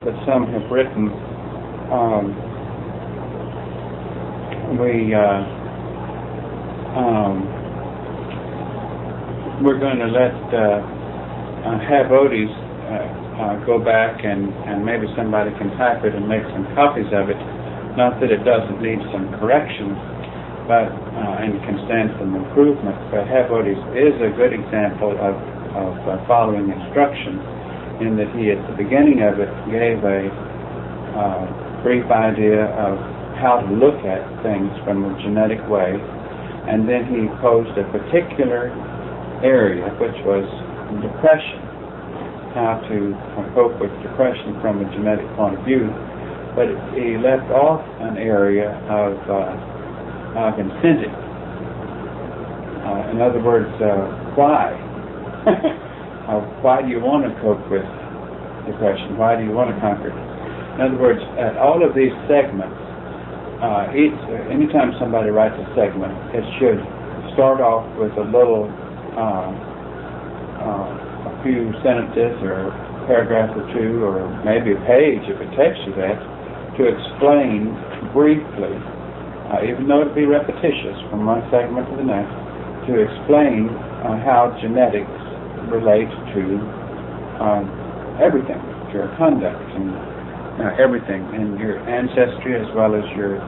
that some have written, we're going to let have Odie's go back and maybe somebody can type it and make some copies of it. Not that it doesn't need some correction, but and can stand some improvement. But have Odie's is a good example of following instruction, in that he at the beginning of it gave a brief idea of how to look at things from a genetic way, and then he posed a particular area, which was depression, how to cope with depression from a genetic point of view. But he left off an area of incentive. In other words, why? Why do you want to cope with depression? Why do you want to conquer it? In other words, at all of these segments, anytime somebody writes a segment, it should start off with a little, a few sentences or a paragraph or two, or maybe a page if it takes you that, to explain briefly, even though it be repetitious from one segment to the next, to explain how genetics relates to everything, your conduct and everything, and your ancestry as well as your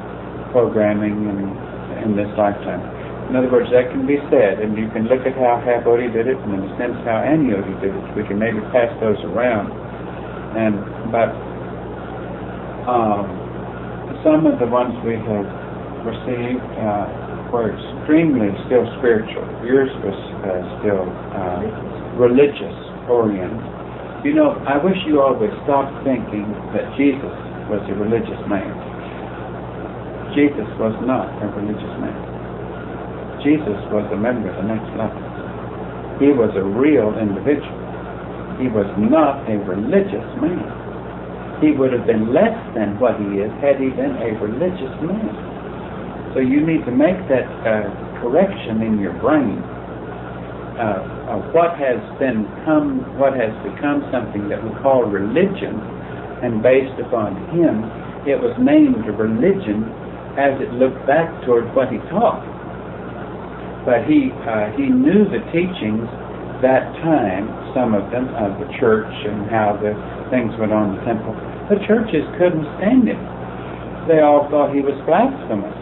programming in this lifetime. In other words, that can be said, and you can look at how Hap Odie did it, and in a sense how Annie Odie did it. We can maybe pass those around. But some of the ones we have received were extremely still spiritual. Yours was still religious oriented. You know, I wish you all would stop thinking that Jesus was a religious man. Jesus was not a religious man. Jesus was a member of the next level. He was a real individual. He was not a religious man. He would have been less than what he is had he been a religious man. So you need to make that correction in your brain. What has become something that we call religion, and based upon him, it was named religion as it looked back toward what he taught. But he knew the teachings that time, some of them, of the church and how the things went on in the temple. The churches couldn't stand him. They all thought he was blasphemous,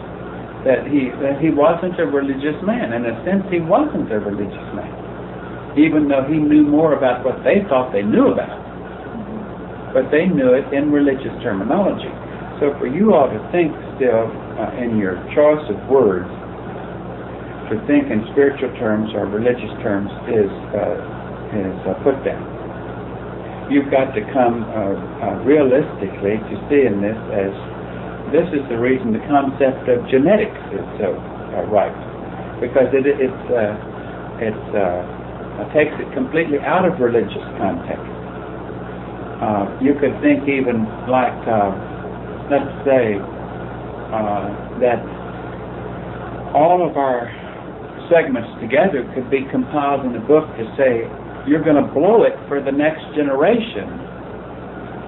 that he wasn't a religious man. In a sense, he wasn't a religious man, even though he knew more about what they thought they knew about. But they knew it in religious terminology. So for you all to think still in your choice of words, to think in spiritual terms or religious terms is put down. You've got to come realistically to see in this as this is the reason the concept of genetics is so right, because it takes it completely out of religious context. You could think even like, let's say, that all of our segments together could be compiled in a book to say, you're going to blow it for the next generation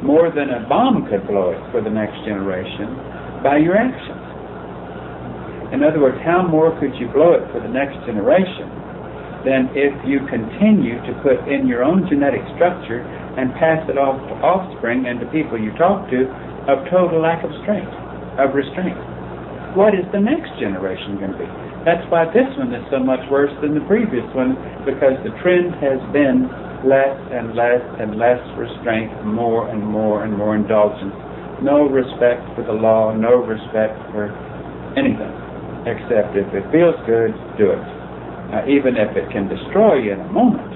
more than a bomb could blow it for the next generation by your actions. In other words, how more could you blow it for the next generation than if you continue to put in your own genetic structure and pass it off to offspring and to people you talk to of total lack of restraint. What is the next generation going to be? That's why this one is so much worse than the previous one, because the trend has been less and less and less restraint, more and more and more indulgence. No respect for the law, no respect for anything, except if it feels good, do it. Even if it can destroy you in a moment,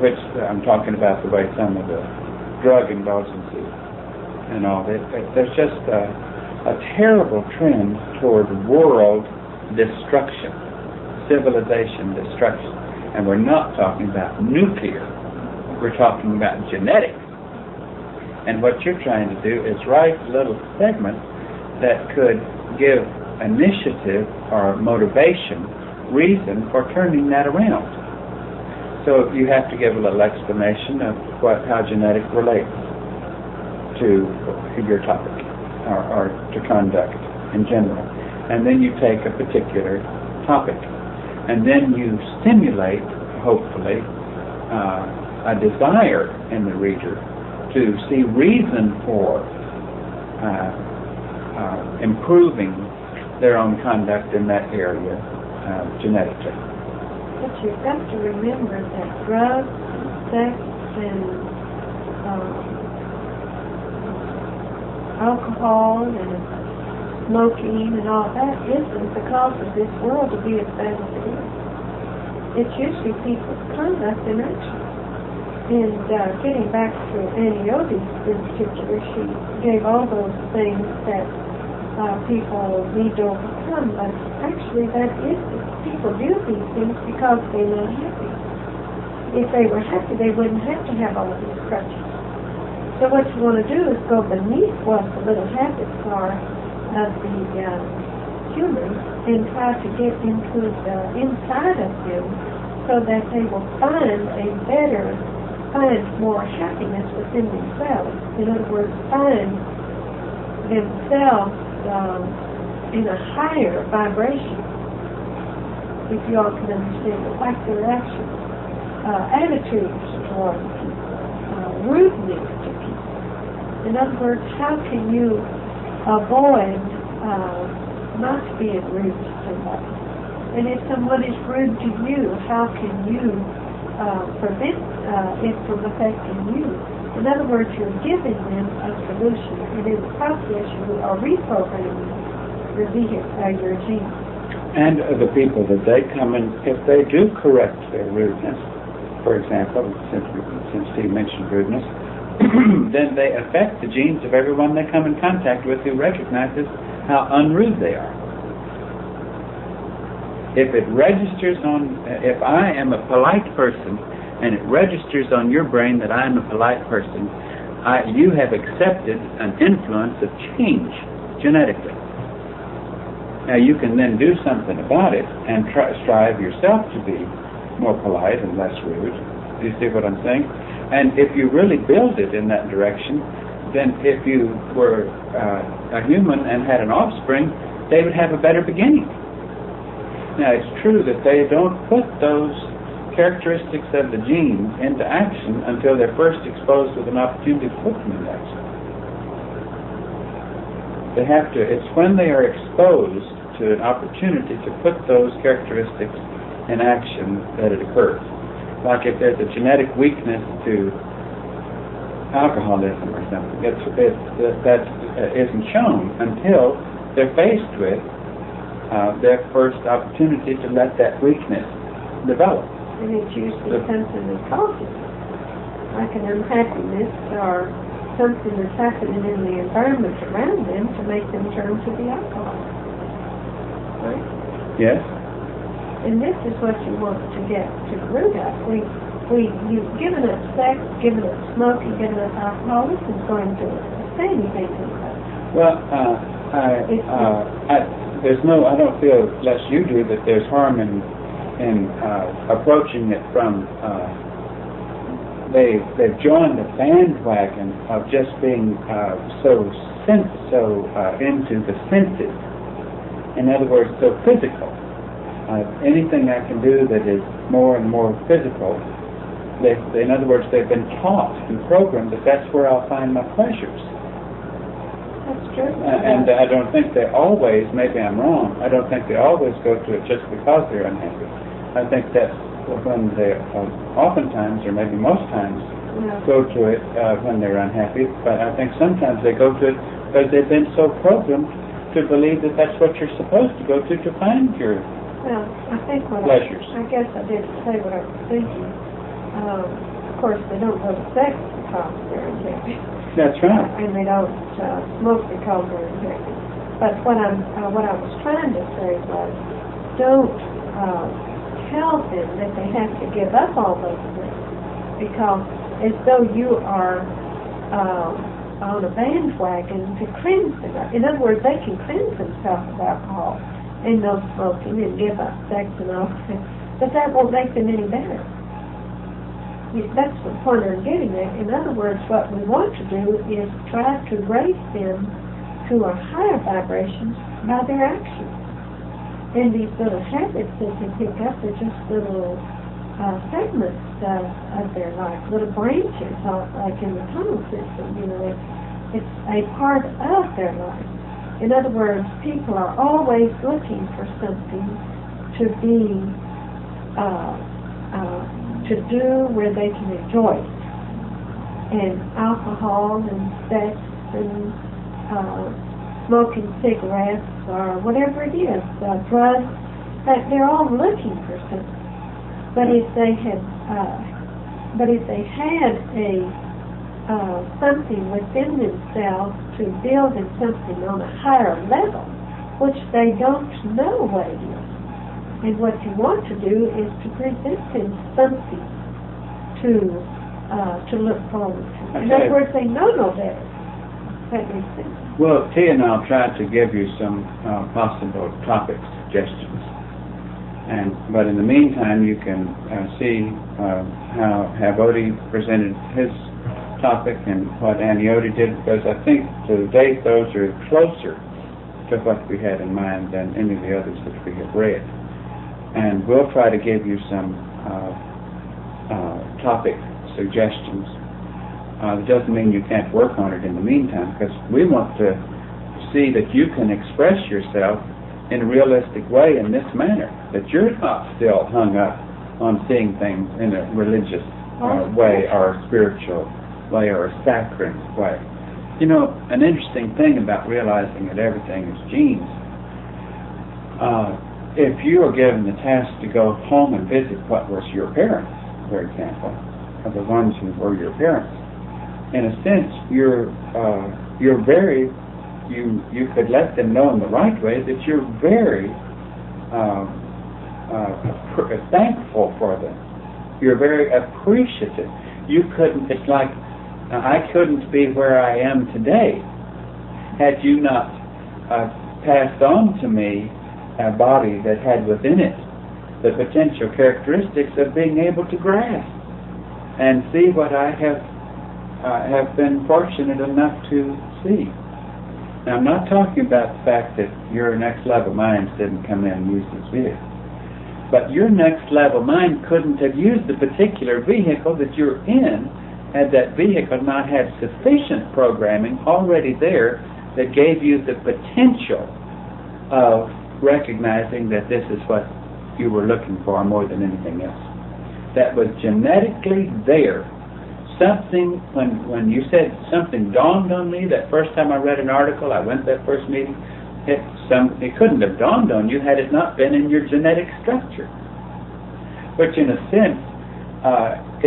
which I'm talking about the way some of the drug indulgences and all that. There's just a terrible trend toward world destruction, civilization destruction. And we're not talking about nuclear. We're talking about genetics. And what you're trying to do is write little segments that could give initiative or motivation, reason for turning that around. So you have to give a little explanation of how genetics relates. to your topic or to conduct in general. And then you take a particular topic. And then you stimulate, hopefully, a desire in the reader to see reason for improving their own conduct in that area genetically. But you've got to remember that drugs, sex, and alcohol and smoking and all that isn't the cause of this world to be as bad as it is. It's usually people's conduct and action. And getting back to Annie Otis in particular, she gave all those things that people need to overcome, but actually that is it. People do these things because they're not happy. If they were happy, they wouldn't have to have all of these crutches. So what you want to do is go beneath what the little habits are of the human and try to get into the inside of them so that they will find more happiness within themselves. In other words, find themselves in a higher vibration, if you all can understand it, like their actions, attitudes toward people, rudeness to people. In other words, how can you avoid not being rude to somebody? And if someone is rude to you, how can you prevent it from affecting you? In other words, you're giving them a solution, and in the process you are reprogramming your genes. And the people that they come in, if they do correct their rudeness, for example, since Steve mentioned rudeness, then they affect the genes of everyone they come in contact with who recognizes how unrude they are. If it registers on, if I am a polite person and it registers on your brain that I am a polite person, you have accepted an influence of change genetically. Now you can then do something about it and strive yourself to be more polite and less rude. Do you see what I'm saying? And if you really build it in that direction, then if you were a human and had an offspring, they would have a better beginning. Now it's true that they don't put those characteristics of the genes into action until they're first exposed with an opportunity to put them into action. They have to, it's when they are exposed to an opportunity to put those characteristics in action that it occurs. Like if there's a genetic weakness to alcoholism or something, that isn't shown until they're faced with their first opportunity to let that weakness develop. And it's usually something that causes it, like an unhappiness or something that's happening in the environment around them to make them turn to the alcohol. Right? Yes. And this is what you want to get to the root of. You've given up sex, given up smoking, given up alcohol. This is going to say anything to us. Well, I don't feel, less you do, that there's harm in approaching it from. They've joined the bandwagon of just being so into the senses. In other words, so physical. Anything I can do that is more and more physical. In other words, they've been taught and programmed that that's where I'll find my pleasures. That's true. And I don't think they always, maybe I'm wrong, I don't think they always go to it just because they're unhappy. I think that's when they oftentimes, or maybe most times, go to it when they're unhappy. But I think sometimes they go to it because they've been so programmed to believe that that's what you're supposed to go to find your pleasures. I guess I didn't say what I was thinking. Of course, they don't go to sex because they're unhappy. That's right. And they don't smoke because they're unhappy. But what I was trying to say was, don't tell them that they have to give up all those things, because as though you are on a bandwagon to cleanse them. In other words, they can cleanse themselves of alcohol and no smoking and give up sex and all that, but that won't make them any better. that's the point I'm getting at. In other words, what we want to do is try to raise them to a higher vibration by their actions. And these little habits that they pick up are just little segments of their life, little branches, like in the tunnel system. You know, it's a part of their life. In other words, people are always looking for something to be, to do where they can enjoy it. And alcohol and sex and smoking cigarettes or whatever it is, drugs, that they're all looking for something. But if they had a something within themselves to build in something on a higher level, which they don't know what it is. And what you want to do is to present them something to look forward to. In other words, they know no better. That makes sense. Well, Tia and I'll try to give you some possible topic suggestions. But in the meantime, you can see how Bodie presented his topic and what Annie Odie did, because I think to date those are closer to what we had in mind than any of the others that we have read. And we'll try to give you some topic suggestions. It doesn't mean you can't work on it in the meantime, because we want to see that you can express yourself in a realistic way in this manner, that you're not still hung up on seeing things in a religious way or a spiritual way or a saccharine way. You know, an interesting thing about realizing that everything is genes, if you are given the task to go home and visit what was your parents, for example, or the ones who were your parents, in a sense, you're very, you could let them know in the right way that you're very thankful for them. You're very appreciative. You couldn't, it's like, I couldn't be where I am today had you not passed on to me a body that had within it the potential characteristics of being able to grasp and see what I have been fortunate enough to see. Now, I'm not talking about the fact that your next level minds didn't come in and use this vehicle, but your next level mind couldn't have used the particular vehicle that you're in had that vehicle not had sufficient programming already there that gave you the potential of recognizing that this is what you were looking for more than anything else. That was genetically there. Something, when you said something dawned on me that first time I read an article, I went to that first meeting, it couldn't have dawned on you had it not been in your genetic structure, which in a sense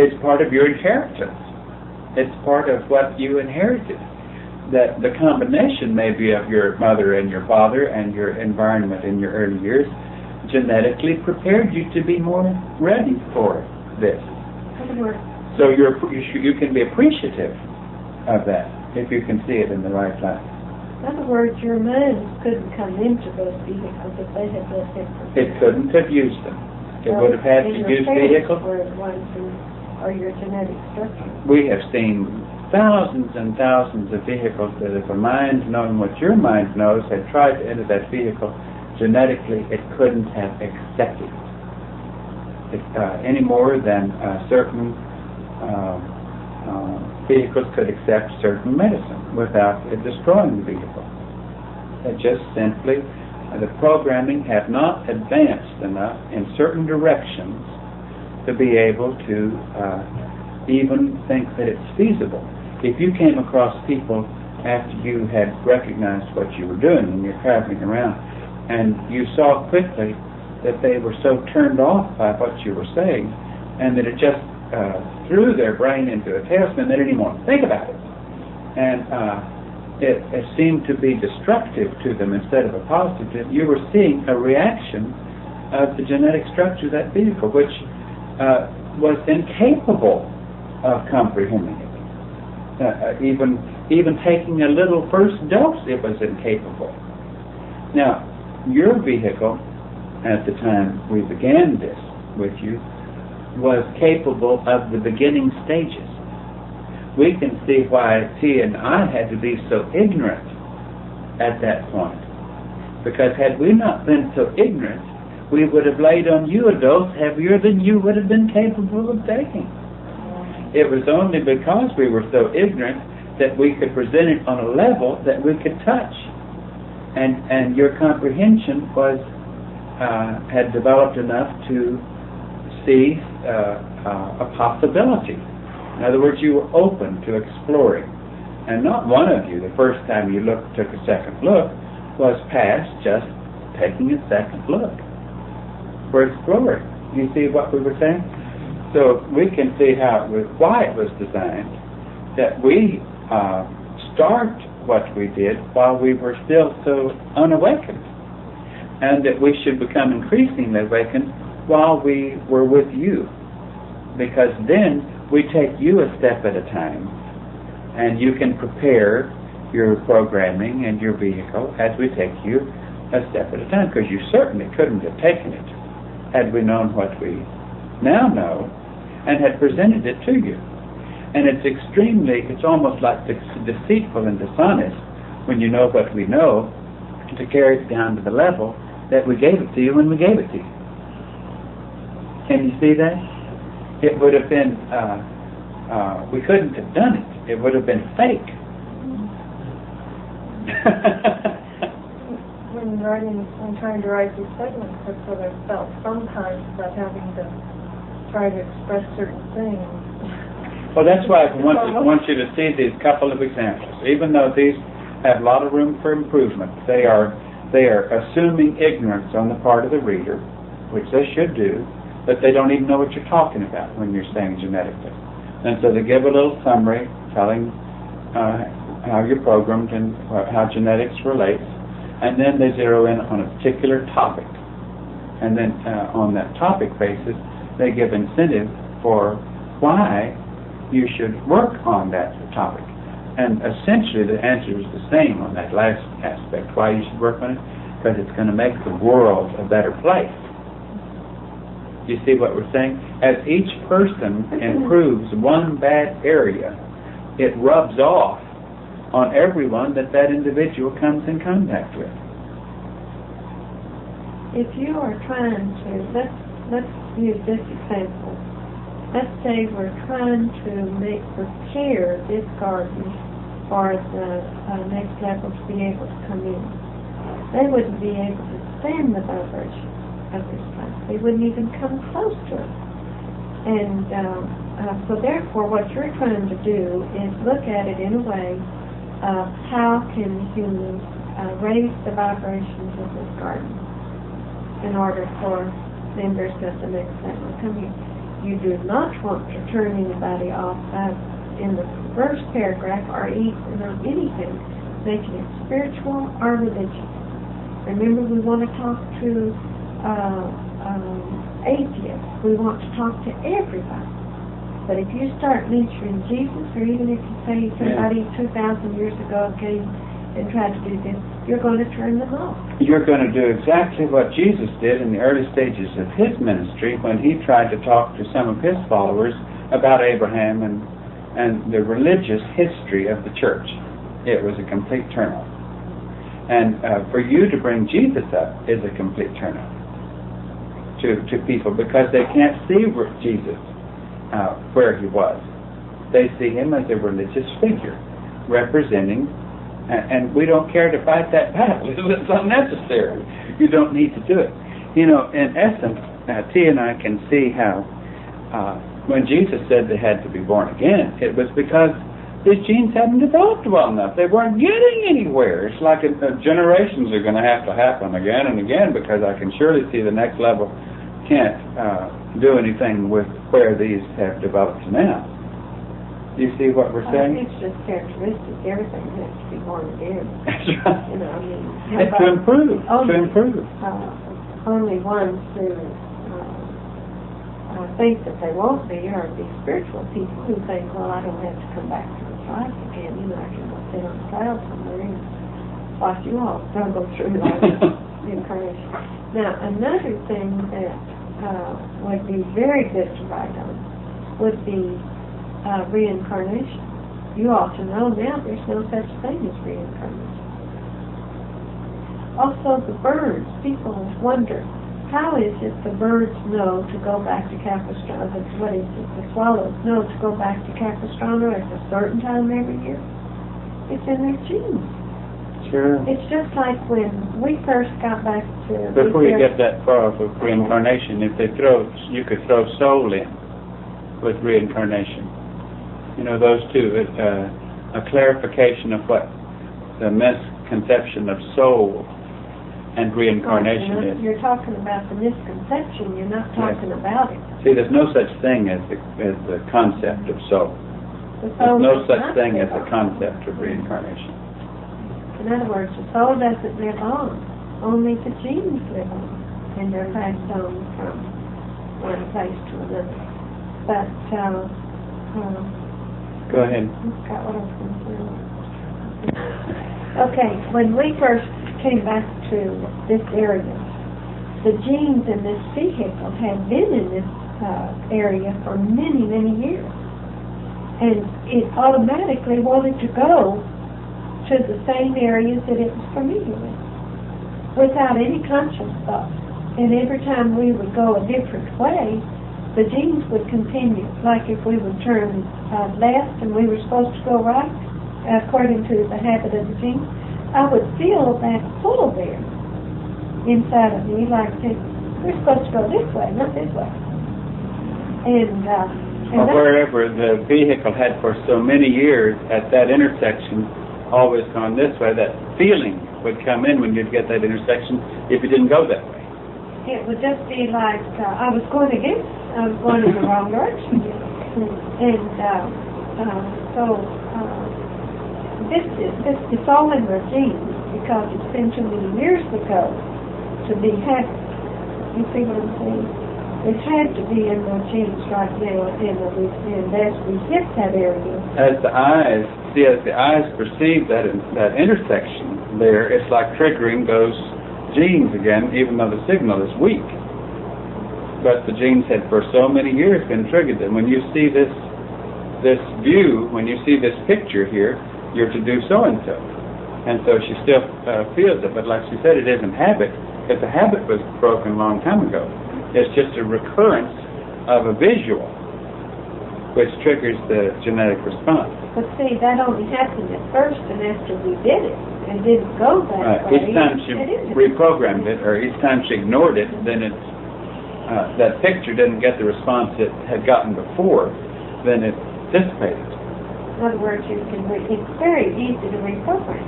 is part of your inheritance. It's part of what you inherited. That the combination maybe of your mother and your father and your environment in your early years genetically prepared you to be more ready for this. So you can be appreciative of that if you can see it in the right light. In other words, your mind couldn't come into those vehicles if they had left it. It couldn't have used them. It would have had to use vehicles. Or your genetic structure. We have seen thousands and thousands of vehicles that if a mind knowing what your mind knows had tried to enter that vehicle, genetically it couldn't have accepted it any more than certain vehicles could accept certain medicine without it destroying the vehicle. It just simply, the programming had not advanced enough in certain directions to be able to even think that it's feasible. If you came across people after you had recognized what you were doing and you're traveling around, and you saw quickly that they were so turned off by what you were saying, and that it just threw their brain into a tailspin, they didn't even want to think about it. And it seemed to be destructive to them instead of a positive. You were seeing a reaction of the genetic structure of that vehicle, which was incapable of comprehending it. Even taking a little first dose, it was incapable. Now, your vehicle, at the time we began this with you, was capable of the beginning stages. We can see why T and I had to be so ignorant at that point. Because had we not been so ignorant, we would have laid on you a dose heavier than you would have been capable of taking. It was only because we were so ignorant that we could present it on a level that we could touch. And your comprehension was had developed enough to see a possibility. In other words, you were open to exploring. And not one of you, the first time you took a second look, was past just taking a second look for exploring. You see what we were saying? So we can see why it was designed, that we start what we did while we were still so unawakened, and that we should become increasingly awakened while we were with you, because then we take you a step at a time, and you can prepare your programming and your vehicle as we take you a step at a time, because you certainly couldn't have taken it had we known what we now know and had presented it to you. And it's almost like deceitful and dishonest when you know what we know to carry it down to the level that we gave it to you when we gave it to you. Can you see that? It would have been, we couldn't have done it. It would have been fake. When trying to write these segments, that's what I felt sometimes, about having to try to express certain things. Well, that's why I want you to see these couple of examples. Even though these have a lot of room for improvement, they are assuming ignorance on the part of the reader, which they should do, but they don't even know what you're talking about when you're saying genetically. And so they give a little summary telling how you're programmed and how genetics relates, and then they zero in on a particular topic. And then on that topic basis, they give incentive for why you should work on that topic. And essentially the answer is the same on that last aspect, why you should work on it, because it's going to make the world a better place. You see what we're saying? As each person improves one bad area, it rubs off on everyone that individual comes in contact with. If you are trying to, let's use this example. Let's say we're trying to prepare this garden for the next level to be able to come in. They wouldn't be able to stand the vibration of this plant. They wouldn't even come close to it. And so therefore what you're trying to do is look at it in a way of how can humans raise the vibrations of this garden in order for members of the next level to come in. You do not want to turn anybody off in the first paragraph or even on anything, making it spiritual or religious. Remember, we want to talk to atheists. We want to talk to everybody. But if you start mentioning Jesus, or even if you say somebody 2,000 years ago came and tried to do this, you're going to turn them off. You're going to do exactly what Jesus did in the early stages of his ministry when he tried to talk to some of his followers about Abraham and the religious history of the church. It was a complete turnoff. And for you to bring Jesus up is a complete turnoff to people, because they can't see Jesus where he was. They see him as a religious figure representing. And we don't care to fight that battle. It's unnecessary. You don't need to do it. You know, in essence, T and I can see how when Jesus said they had to be born again, it was because his genes hadn't developed well enough. They weren't getting anywhere. It's like generations are going to have to happen again and again, because I can surely see the next level can't do anything with where these have developed now. Do you see what we're saying? It's just characteristic. Everything has to be born again. That's right. You know, I mean, And to improve. Only ones who think that they won't be are the spiritual people who think, well, I don't have to come back to this life again. You know, I can go sit on a cloud somewhere and watch you all struggle through life incarnation. Now, another thing that would be very good to write on would be reincarnation. You ought to know now there's no such thing as reincarnation. Also the birds. People wonder, how is it the birds know to go back to Capistrano? What is it? The swallows know to go back to Capistrano at a certain time every year? It's in their genes. Sure. It's just like when we first got back to... Before you get that far with reincarnation, you could throw soul in with reincarnation. You know, those two, a clarification of what the misconception of soul and reincarnation is. You're talking about the misconception, you're not talking about it. See, there's no such thing as the concept of soul. There's no such thing as the concept of reincarnation. In other words, the soul doesn't live on. Only the genes live on. And they're passed on from one place to another. But, go ahead. Forgot what I was going to say. Okay, when we first came back to this area, the genes in this vehicle had been in this area for many, many years. And it automatically wanted to go to the same areas that it was familiar with, without any conscious thought. And every time we would go a different way, the genes would continue. Like if we would turn left and we were supposed to go right, according to the habit of the genes, I would feel that pull there inside of me, like we're supposed to go this way, not this way. And or wherever the vehicle had for so many years at that intersection always gone this way, that feeling would come in when you'd get that intersection if you didn't go that way. It would just be like I was going in the wrong direction. And it's all in the genes, because it's been too many years ago to be happy. You see what I'm saying? It had to be in the genes right now, and as we hit that area. As the eyes perceive that intersection there, it's like triggering those genes again, even though the signal is weak. But the genes had for so many years been triggered, and when you see this view, when you see this picture here, you're to do so and so. And so she still feels it, but like she said, it isn't habit. If the habit was broken a long time ago, it's just a recurrence of a visual, which triggers the genetic response. But see, that only happened at first, and after we did it, and didn't go that way. Each time she reprogrammed it, or each time she ignored it, then it's that picture didn't get the response it had gotten before, then it dissipated. In other words, it's very easy to reprogram,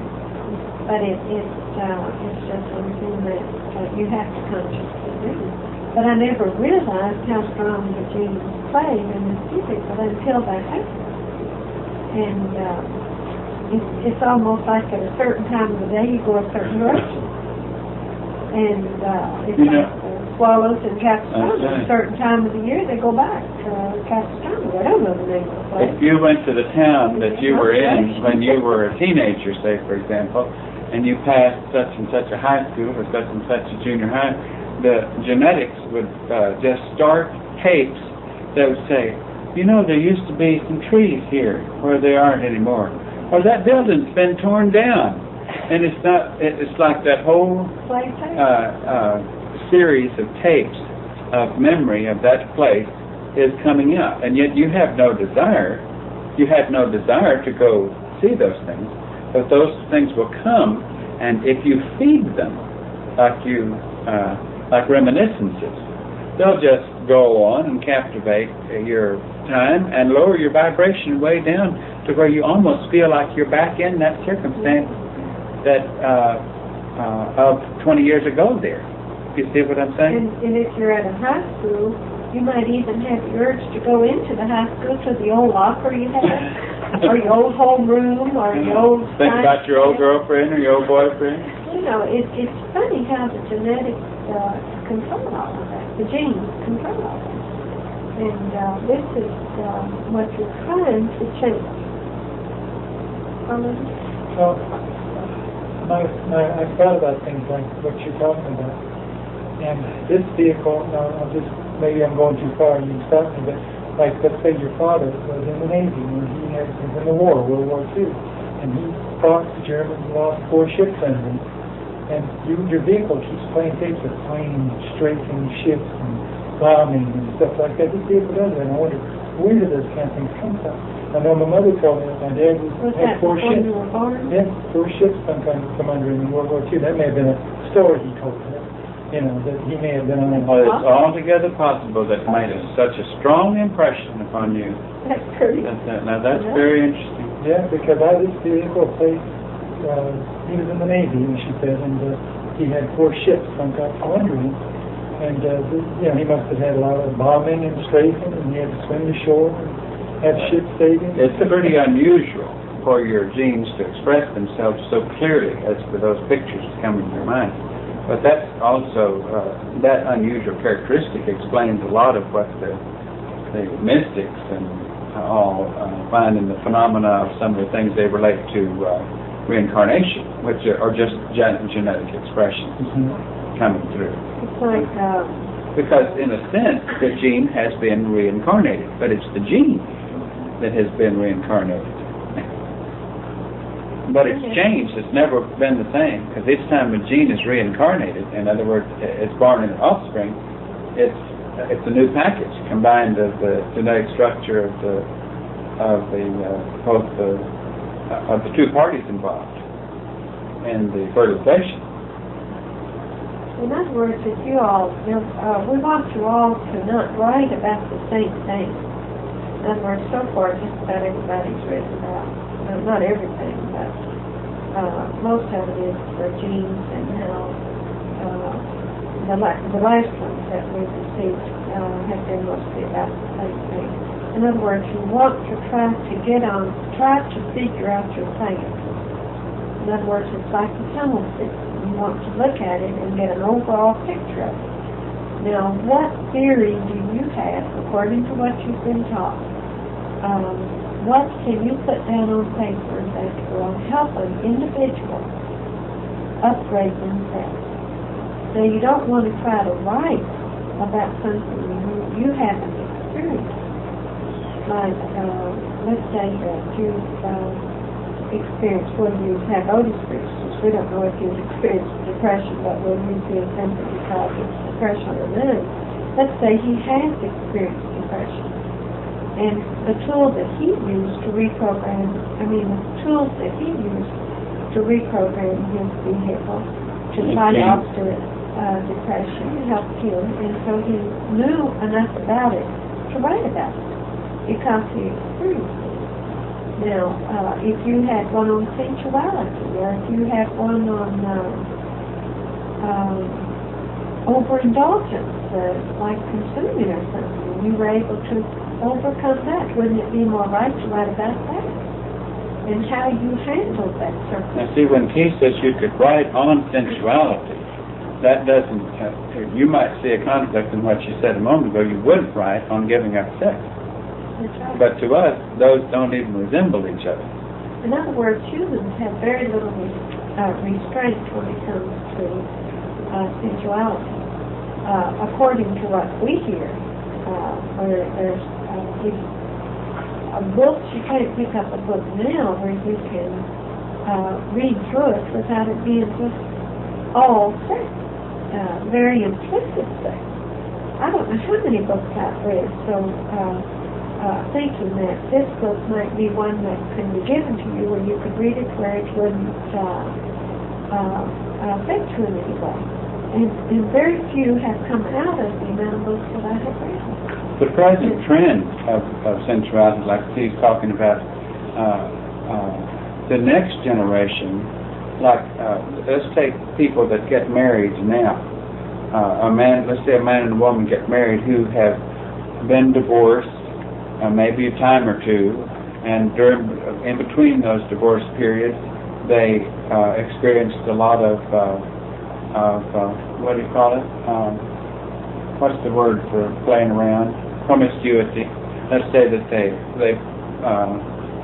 but it's just something that you have to consciously do. But I never realized how strong the genes played in this vehicle until that happened. And it's almost like at a certain time of the day you go a certain direction. And it's like swallows and Capistrano. At a certain time of the year they go back to Capistrano. They don't know the name of the place. If you went to the town that you were in when you were a teenager, say for example, and you passed such and such a high school or such and such a junior high, the genetics would just start tapes that would say, you know, there used to be some trees here where there aren't anymore. Or that building's been torn down. And it's like that whole series of tapes of memory of that place is coming up. And yet you have no desire. You had no desire to go see those things. But those things will come, and if you feed them like reminiscences, they'll just go on and captivate your time and lower your vibration way down to where you almost feel like you're back in that circumstance that of 20 years ago there. You see what I'm saying? And if you're at a high school, you might even have the urge to go into the high school to the old locker you had, or your old homeroom, or your old... Think about your old girlfriend or your old boyfriend. You know, it's funny how the genetics control all of that. The genes control all that. And this is what you're trying to change. Well, I've thought about things like what you're talking about. And this vehicle, maybe I'm going too far, you can stop me, but like, let's say your father was in the Navy, and he was in the war, World War II, and he fought the Germans, lost 4 ships under him. And your vehicle keeps playing tapes of planes strafing ships and bombing and stuff like that. This vehicle does that, and I wonder, where do those kind of things come from? I know my mother told me that my dad had 4 ships. You were born? Yeah, 4 ships sometimes come under him in World War II. That may have been a story he told me. You know, that he may have been on. Well, it's altogether possible that made such a strong impression upon you. That's pretty. Now that's very interesting. Yeah, because this vehicle played, he was in the Navy, she said, and he had 4 ships sunk up from under him. And, he must have had a lot of bombing and strafing, and he had to swim to shore and have ships saving. It's pretty unusual for your genes to express themselves so clearly as for those pictures to come into your mind. But that's also, that unusual characteristic explains a lot of what the mystics and all find in the phenomena of some of the things they relate to reincarnation, which are just genetic expressions coming through. It's like... Because in a sense, the gene has been reincarnated, but it's the gene that has been reincarnated. But it's changed. It's never been the same. Because each time a gene is reincarnated, in other words, it's born in an offspring, it's a new package combined of the genetic structure of the 2 parties involved in the fertilization. In other words, if you all, we want you all to not write about the same thing. In other words, so far, just about everybody's written about, not everything, but most of it is the genes and how the last ones that we've received have been mostly about the same thing. In other words, you want to try to figure out your plan. In other words, it's like a tunnel system. You want to look at it and get an overall picture of it. Now, what theory do you have, according to what you've been taught? What can you put down on paper that will help an individual upgrade themselves? So you don't want to try to write about something you haven't experienced. Like, let's say that you've experienced, when you have Otis Christus, we don't know if you've experienced depression, but we'll use the example because it's depression or none. Let's say he has experienced depression. And the tool that he used to reprogram, the tools that he used to reprogram his vehicle to fight off the depression helped him, and so he knew enough about it to write about it because he experienced it. Now, if you had one on sensuality, or if you had one on overindulgence, like consuming or something, and you were able to overcome that, wouldn't it be more right to write about that? And how you handled that circumstance? Now see, when Keith says you could write on sensuality, that doesn't, you might see a conflict in what you said a moment ago. You wouldn't write on giving up sex. That's right. But to us, those don't even resemble each other. In other words, humans have very little restraint when it comes to sensuality. According to what we hear, where there's books, you can't pick up a book now where you can read through it without it being just all sex, very implicit sex. I don't know how many books I've read, so thinking that this book might be one that can be given to you where you could read it where it wouldn't affect you in any way. And very few have come out of the amount of books that I have read. The present trend of sensuality, like Steve's talking about, the next generation, like let's take people that get married now. Let's say a man and a woman get married who have been divorced, maybe a time or two, and in between those divorce periods, they experienced a lot of what do you call it? What's the word for playing around? Promiscuity. Let's say that they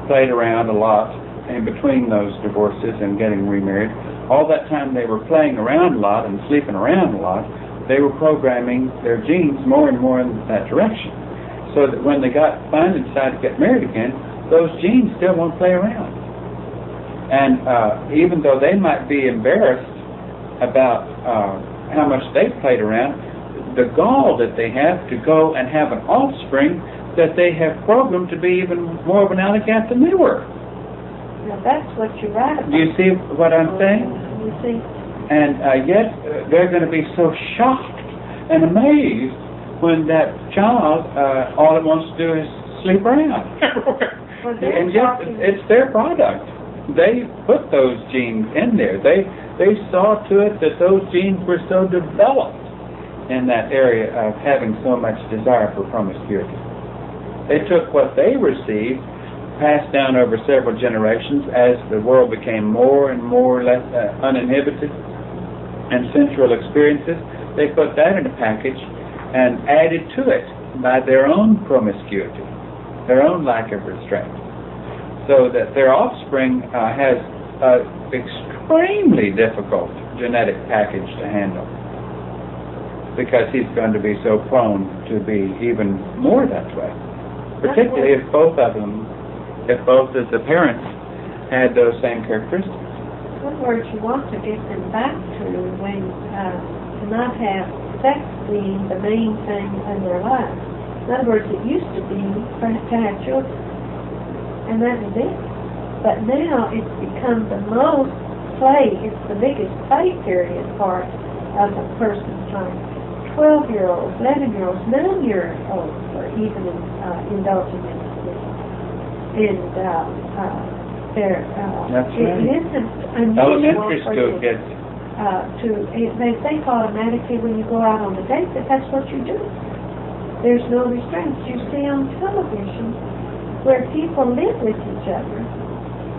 played around a lot in between those divorces and getting remarried. All that time they were playing around a lot and sleeping around a lot. they were programming their genes more and more in that direction. So that when they finally decided to get married again, those genes still won't play around. And even though they might be embarrassed about how much they've played around, the gall that they have to go and have an offspring that they have programmed to be even more of an alley cat than they were. Now that's what you're right about. Do you see what I'm saying? You see? And yet they're going to be so shocked and amazed when that child all it wants to do is sleep around. Well, And yet it's their product. They put those genes in there. They saw to it that those genes were so developed in that area of having so much desire for promiscuity. They took what they received, passed down over several generations as the world became more and more less uninhibited and sensual experiences. They put that in a package and added to it by their own promiscuity, their own lack of restraint, so that their offspring has an extremely difficult genetic package to handle, because he's going to be so prone to be even more that way, particularly if both of the parents had those same characteristics. In other words, you want to get them back to when to not have sex being the main thing in their lives. In other words, it used to be to have children, and that was it. But now it's become the most it's the biggest play period part of a person's life. 12-year-olds, 11-year-olds, 9-year-olds are even indulging in this. And That's it right. isn't unusual Elementary for school you kids. they think automatically when you go out on a date that that's what you do. There's no restraints. You see on television where people live with each other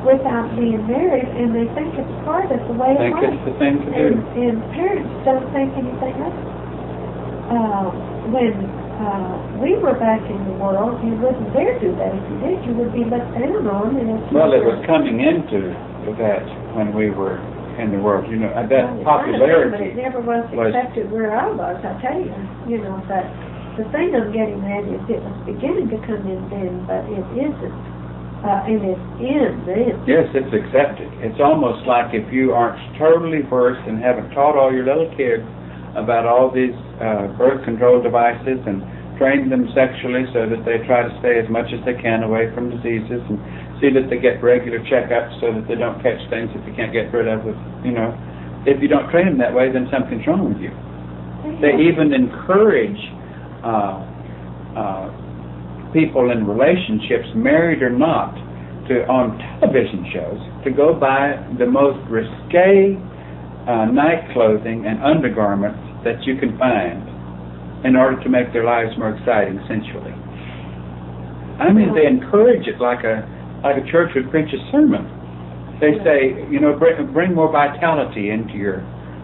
without being married, and they think it's part of the way of I think life. it's the thing to do. And parents don't think anything of it. When we were back in the world, you wouldn't dare do that. If you did, you would be looked down on. Well, it was coming into that when we were in the world. You know, that But popularity it never was accepted where I was, I tell you. You know, but the thing I'm getting at is it was beginning to come in then, but it isn't. And it's in then. Yes, it's accepted. It's almost like if you aren't totally versed and haven't taught all your little kids about all these birth control devices and trained them sexually so that they try to stay as much as they can away from diseases and see that they get regular checkups so that they don't catch things that you can't get rid of with, you know. If you don't train them that way, then something's wrong with you. They even encourage people in relationships, married or not, on television shows, to go buy the most risque night clothing and undergarments that you can find in order to make their lives more exciting sensually. I mean, they encourage it like a church would preach a sermon. They say, you know, bring more vitality into your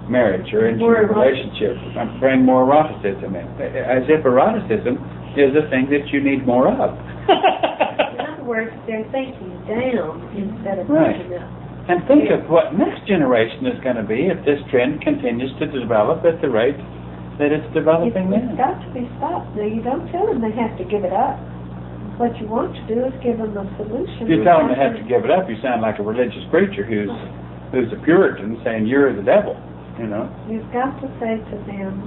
marriage or into your relationship. Bring more eroticism in. As if eroticism is a thing that you need more of. In other words, they're thinking down instead of thinking up. And think of what next generation is going to be if this trend continues to develop at the rate that it's developing now. It's got to be stopped. Now, you don't tell them they have to give it up. What you want to do is give them a solution. If you tell them they have to give it up, you sound like a religious preacher who's a Puritan saying you're the devil, you know. You've got to say to them,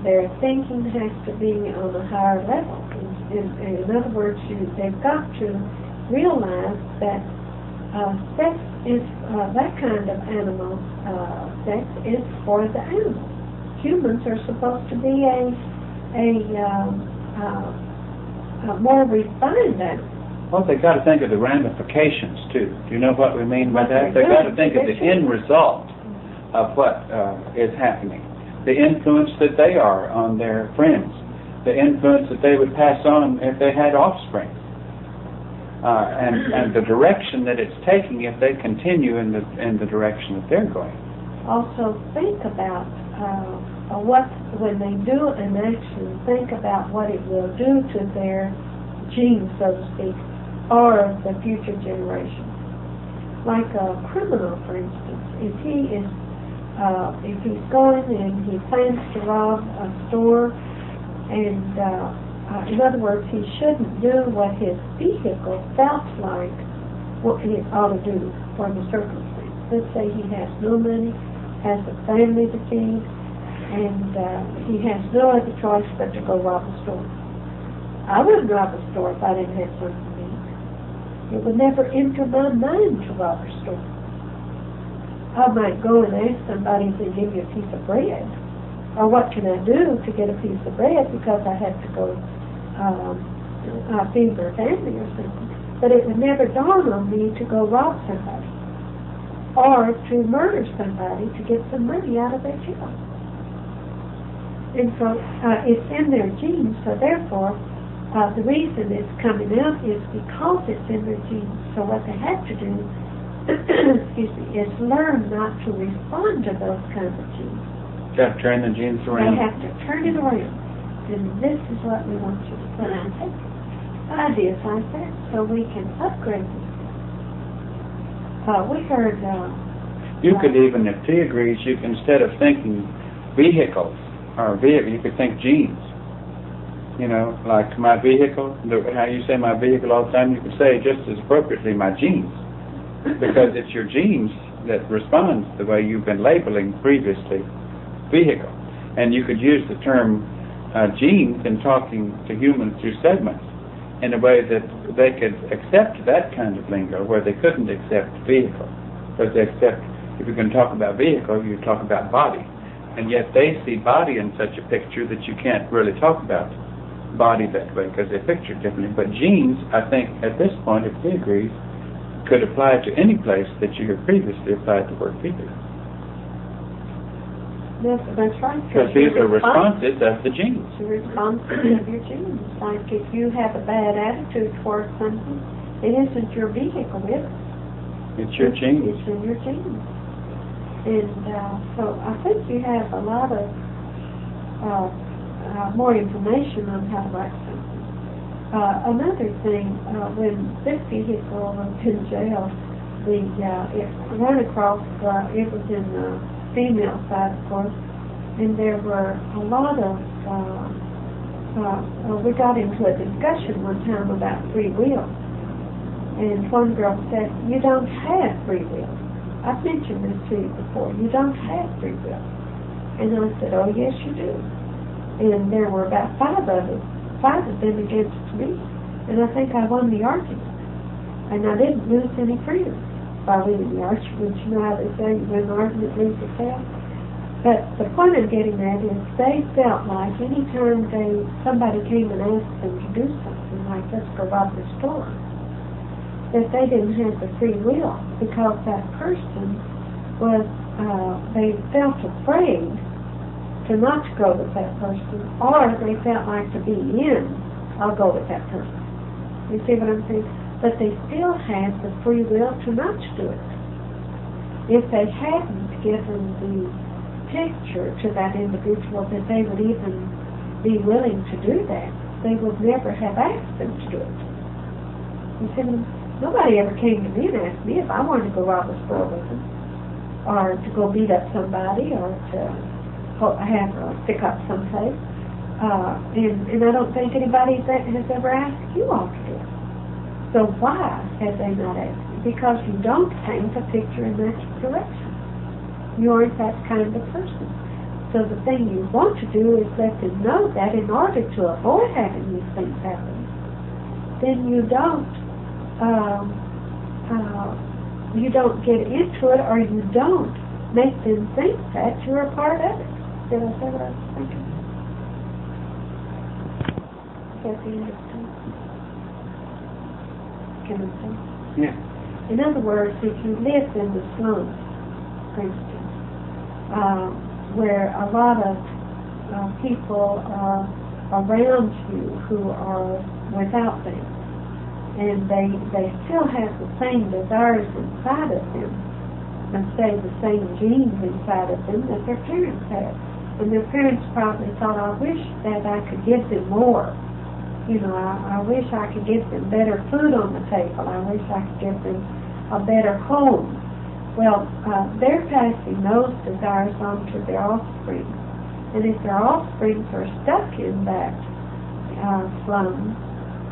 their thinking has to be on a higher level. In other words, they've got to realize that sex is, that kind of animal sex is for the animals. Humans are supposed to be a more refined animal. Well, they've got to think of the ramifications, too. Do you know what we mean by that? They've got to think of the end result of what is happening. The influence that they are on their friends. The influence that they would pass on if they had offspring. And the direction that it's taking if they continue in the direction that they're going. Also, think about when they do an action, think about what it will do to their genes, so to speak, or the future generation. Like a criminal, for instance, if he is if he's going and he plans to rob a store, and in other words, he shouldn't do what his vehicle felt like what he ought to do for the circumstance. Let's say he has no money, has a family to feed, and he has no other choice but to go rob a store. I wouldn't rob a store if I didn't have something to eat. It would never enter my mind to rob a store. I might go and ask somebody to give me a piece of bread, or what can I do to get a piece of bread because I have to go feed my family or something. But it would never dawn on me to go rob somebody or to murder somebody to get some money out of their jail. And so it's in their genes, so therefore the reason it's coming out is because it's in their genes. So what they have to do excuse me, is learn not to respond to those kinds of genes. You have to turn the genes around. They have to turn it around. And this is what we want you to put on paper. Ideas like that, so we can upgrade this. We heard... you could even, if T agrees, you can, instead of thinking vehicles, or vehicle, you could think genes. You know, like my vehicle, how you say my vehicle all the time, you could say just as appropriately my genes. Because it's your genes that responds the way you've been labeling previously vehicle. And you could use the term genes in talking to humans through segments in a way that they could accept that kind of lingo where they couldn't accept vehicle. Because they accept, if you're going to talk about vehicle, you talk about body. And yet they see body in such a picture that you can't really talk about body that way because they picture it differently. But genes, I think, at this point, if he agrees, could apply to any place that you have previously applied the word vehicle. That's right. Because these are responses of the genes. The responses of your genes. Like if you have a bad attitude towards something, it isn't your vehicle, is it? It's your genes. It's in your genes. And so I think you have a lot of more information on how to write something. Another thing, when this vehicle was in jail, it ran across, it was in the female side, of course, and there were a lot of, we got into a discussion one time about free will. And one girl said, you don't have free will. I've mentioned this to you before. You don't have free will. And I said, oh, yes, you do. And there were about five of them against me. And I think I won the argument. And I didn't lose any freedom by winning the argument. You know how they say you win an argument, lose the tail? But the point I'm getting at is they felt like any time somebody came and asked them to do something, like let's go rob the store, that they didn't have the free will because that person was, they felt afraid to not go with that person, or they felt like to be in, I'll go with that person. You see what I'm saying? But they still had the free will to not do it. If they hadn't given the picture to that individual that they would even be willing to do that, they would never have asked them to do it. You see, nobody ever came to me and asked me if I wanted to go rob a store with them, or to go beat up somebody, or to stick up someplace. And I don't think anybody has ever asked you all to do it. So why have they not asked you? Because you don't paint a picture in that direction. You aren't that kind of person. So the thing you want to do is let them know that in order to avoid having these things happen, then you don't get into it, or you don't make them think that you're a part of it. Did I say what I was thinking? Kathy, understand? Can I say? Yeah. In other words, if you live in the slums, for instance, where a lot of people are around you who are without them, and they still have the same desires inside of them, and say the same genes inside of them that their parents had. And their parents probably thought, I wish that I could give them more. You know, I wish I could give them better food on the table. I wish I could give them a better home. Well, they're passing those desires on to their offspring. And if their offsprings are stuck in that slum,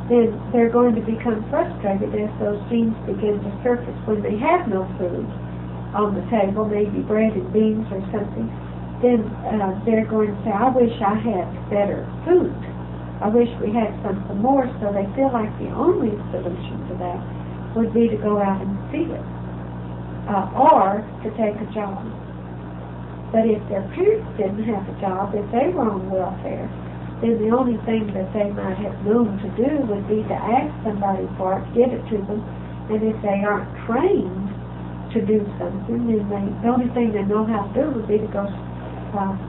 then they're going to become frustrated as those genes begin to surface when they have no food on the table, maybe bread and beans or something. Then they're going to say, I wish I had better food. I wish we had something more. So they feel like the only solution to that would be to go out and steal it, or to take a job. But if their parents didn't have a job, if they were on welfare, then the only thing that they might have known to do would be to ask somebody for it, give it to them, and if they aren't trained to do something, then the only thing they know how to do would be to go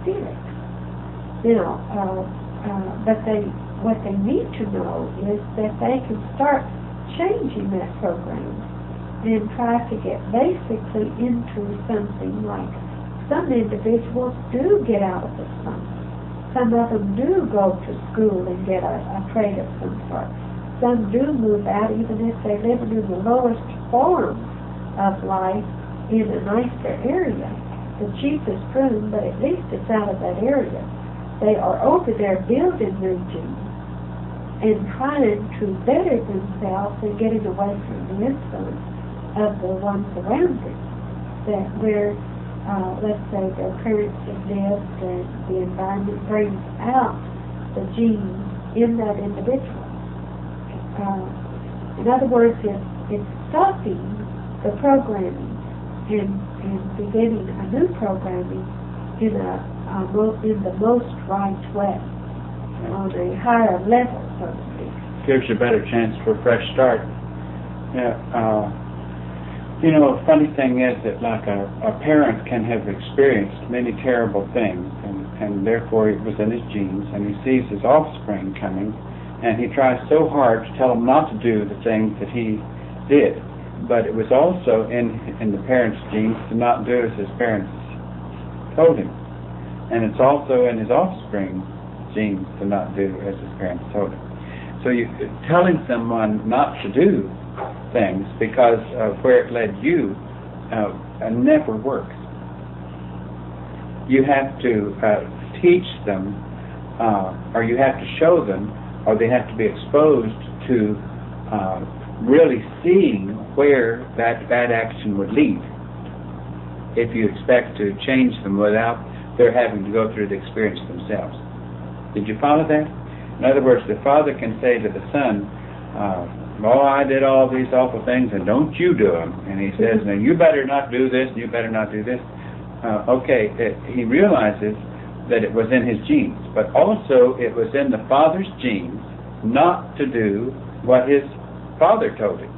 steal it. But what they need to know is that they can start changing that program and try to get basically into something like some individuals do get out of the slum. Some of them do go to school and get a trade of some sort. Some do move out even if they live in the lowest form of life in a nicer area. The cheapest room, but at least it's out of that area. They are over there building their genes and trying to better themselves and getting away from the influence of the ones around them. That where let's say their parents have lived and the environment brings out the genes in that individual. In other words, it's stopping the programming and beginning a new programming in the most right way, on a higher level, so to speak. Gives you a better chance for a fresh start. Yeah. A funny thing is that like a parent can have experienced many terrible things, and therefore it was in his genes, and he sees his offspring coming, and he tries so hard to tell them not to do the things that he did. But it was also in the parent's genes to not do as his parents told him. And it's also in his offspring's genes to not do as his parents told him. So telling someone not to do things because of where it led you never works. You have to teach them, or you have to show them, or they have to be exposed to really seeing where that bad action would lead, if you expect to change them without their having to go through the experience themselves. Did you follow that? In other words, the father can say to the son, I did all these awful things, and don't you do them. And he says, now you better not do this, and you better not do this. He realizes that it was in his genes, but also it was in the father's genes not to do what his father told him,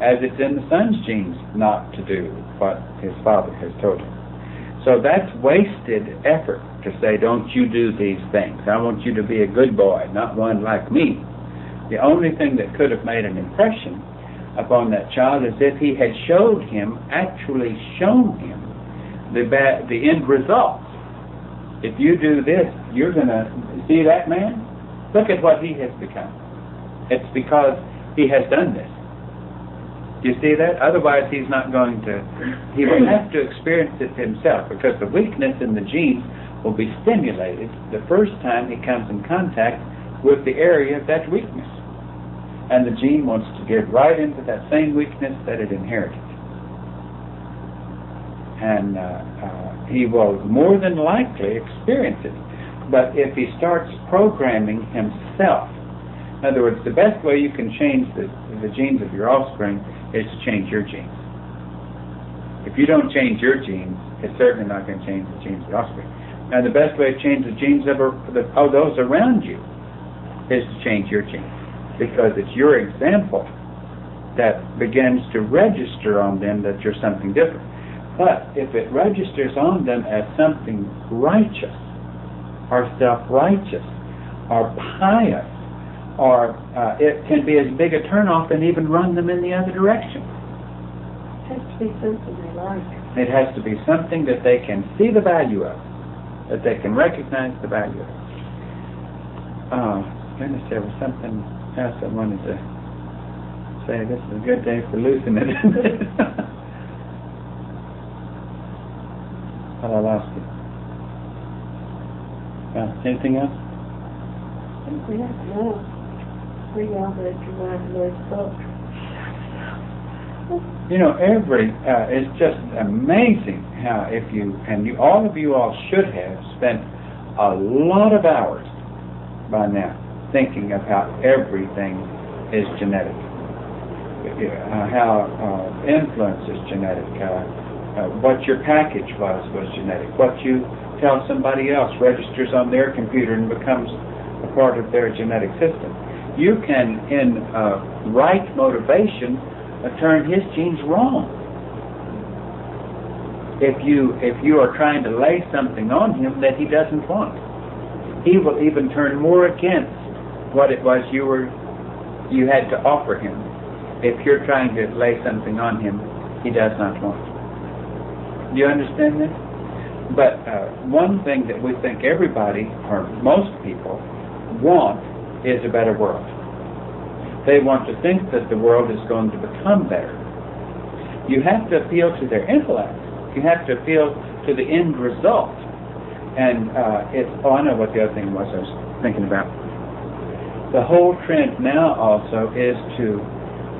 as it's in the son's genes not to do what his father has told him. So that's wasted effort to say, don't you do these things. I want you to be a good boy, not one like me. The only thing that could have made an impression upon that child is if he had actually shown him the end result. If you do this, you're going to see that man? Look at what he has become. It's because he has done this. Do you see that? Otherwise, he will have to experience it himself, because the weakness in the genes will be stimulated the first time he comes in contact with the area of that weakness. And the gene wants to get right into that same weakness that it inherited. And he will more than likely experience it. But if he starts programming himself, in other words, the best way you can change the genes of your offspring is to change your genes. If you don't change your genes, it's certainly not going to change the genes of the offspring. And the best way to change the genes of those around you is to change your genes, because it's your example that begins to register on them that you're something different. But if it registers on them as something righteous, or self-righteous, or pious, or it can be as big a turnoff and even run them in the other direction. It has to be something they like. It has to be something that they can see the value of, that they can recognize the value of. Goodness, there was something else I wanted to say. This is a good day for losing it. Well, I lost it. Anything else? I think we have to know where y'all read your mind was book. You know, it's just amazing how all of you all should have spent a lot of hours by now thinking of how everything is genetic. How influence is genetic. What your package was genetic. What you tell somebody else registers on their computer and becomes a part of their genetic system. You can, in right motivation, turn his genes wrong. If you are trying to lay something on him that he doesn't want, he will even turn more against what it was you had to offer him. If you're trying to lay something on him he does not want. Do you understand this? But one thing that we think everybody, or most people, want is a better world. They want to think that the world is going to become better. You have to appeal to their intellect. You have to appeal to the end result. And I know what the other thing was I was thinking about. The whole trend now also is to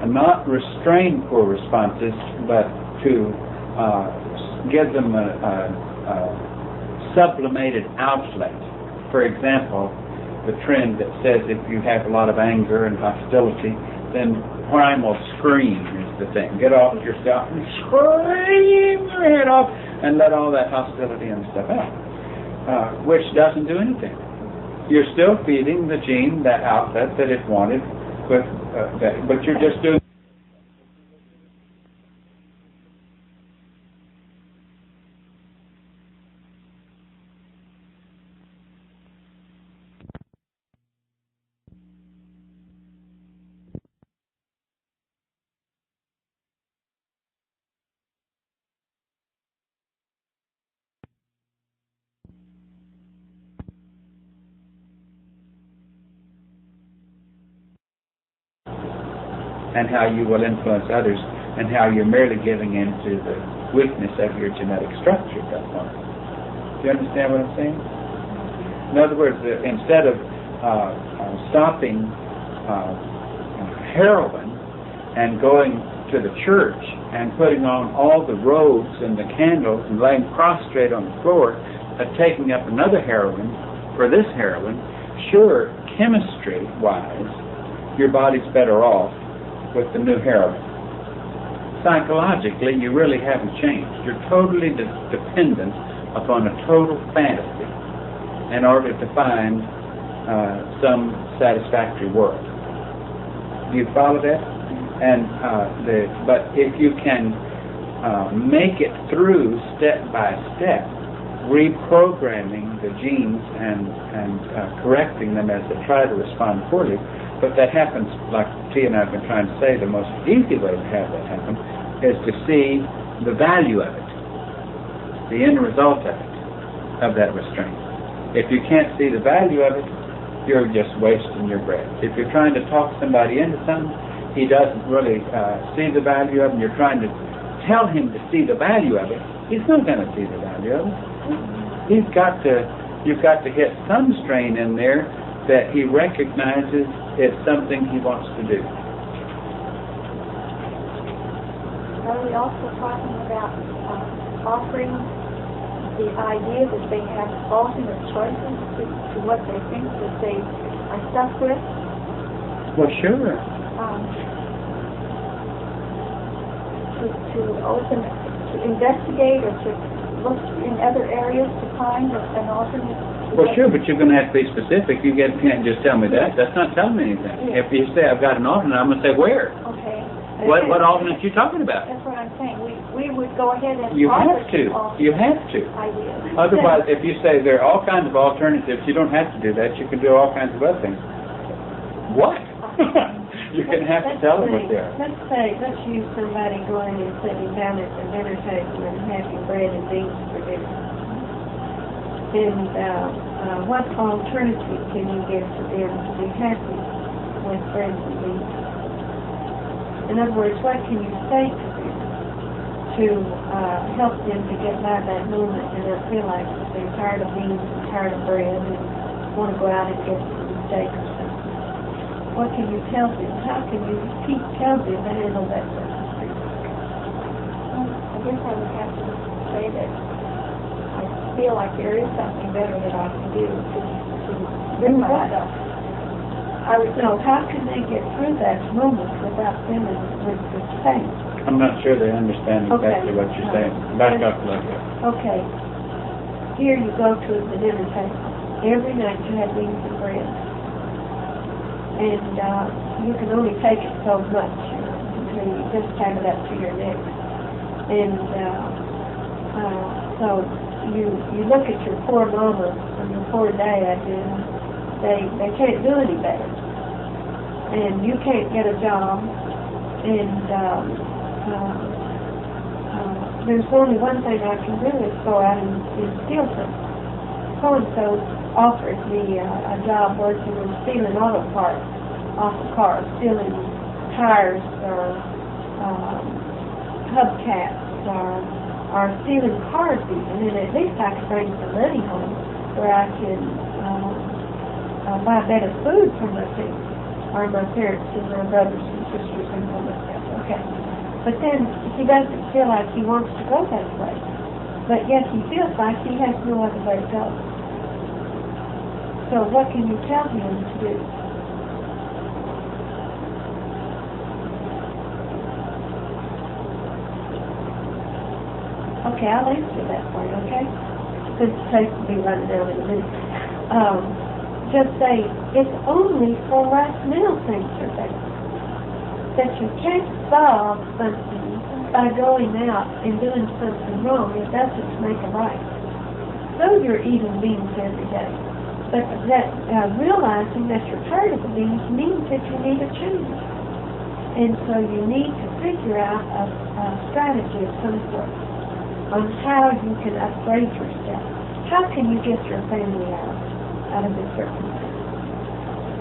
not restrain poor responses, but to give them a sublimated outlet. For example, the trend that says if you have a lot of anger and hostility, then primal scream is the thing. Get off yourself and scream your head off and let all that hostility and stuff out, which doesn't do anything. You're still feeding the gene that outlet that it wanted, but you're just doing. And how you will influence others, and how you're merely giving in to the weakness of your genetic structure at that point. Do you understand what I'm saying? In other words, instead of stopping heroin and going to the church and putting on all the robes and the candles and laying prostrate on the floor, taking up another heroin for this heroin, sure, chemistry-wise, your body's better off with the new heroin. Psychologically, you really haven't changed. You're totally dependent upon a total fantasy in order to find some satisfactory world. Do you follow that? And but if you can make it through step by step, reprogramming the genes and correcting them as they try to respond poorly. But that happens, like T and I have been trying to say, the most easy way to have that happen is to see the value of it, the end result of that restraint. If you can't see the value of it, you're just wasting your breath. If you're trying to talk somebody into something, he doesn't really see the value of it, and you're trying to tell him to see the value of it, he's not going to see the value of it. You've got to hit some strain in there that he recognizes it's something he wants to do. Are we also talking about offering the idea that they have alternate choices to what they think that they are stuck with? Well, sure. To investigate or to look in other areas to find an alternate. Well, sure, but you're going to have to be specific. You can't just tell me that. That's not telling me anything. Yeah. If you say I've got an alternate, I'm going to say where. Okay. What alternate are you talking about? That's what I'm saying. We would go ahead and You offer have to. alternate You have to. ideas. Otherwise, if you say there are all kinds of alternatives, you don't have to do that. You can do all kinds of other things. What? You're going to have to tell them what they are. Let's use somebody going and sitting down at the dinner table and having bread and beans for dinner. And what alternative can you give to them to be happy with bread and beans? In other words, what can you say to them help them to get by that moment, and I feel like they're tired of beans, tired of bread, and want to go out and get some steak or something. What can you tell them? How can you tell them to handle that circumstance? I guess I would have to say that I feel like there is something better that I can do to rid myself. I would know, how can they get through that moment without feeling with the pain? I'm not sure they understand exactly Okay. what you're saying. Back up a little bit. Okay. Here you go to the dinner table. Every night you have beans and bread. And you can only take it so much, until you just have it up to your neck. And so you look at your poor mama and your poor dad, and they can't do any better. And you can't get a job. And there's only one thing I can do is go out and steal something. So-and-so offers me a job working on stealing auto parts off of cars, stealing tires or hubcaps or stealing cars even, and at least I can bring some money home where I can buy better food for my family, or my parents and my brothers and sisters and for myself. Okay. But then he doesn't feel like he wants to go that way. But yet he feels like he has no other way to go. So what can you tell him to do? Okay, I'll answer that for you, okay? Since the tape will be running out in a minute. Just say, it's only for right now things are better. That you can't solve something by going out and doing something wrong. It doesn't make it right. So you're eating beans every day. But that realizing that you're tired of the beans means that you need a change. And so you need to figure out a strategy of some sort on how you can upgrade yourself. How can you get your family out of this circumstance?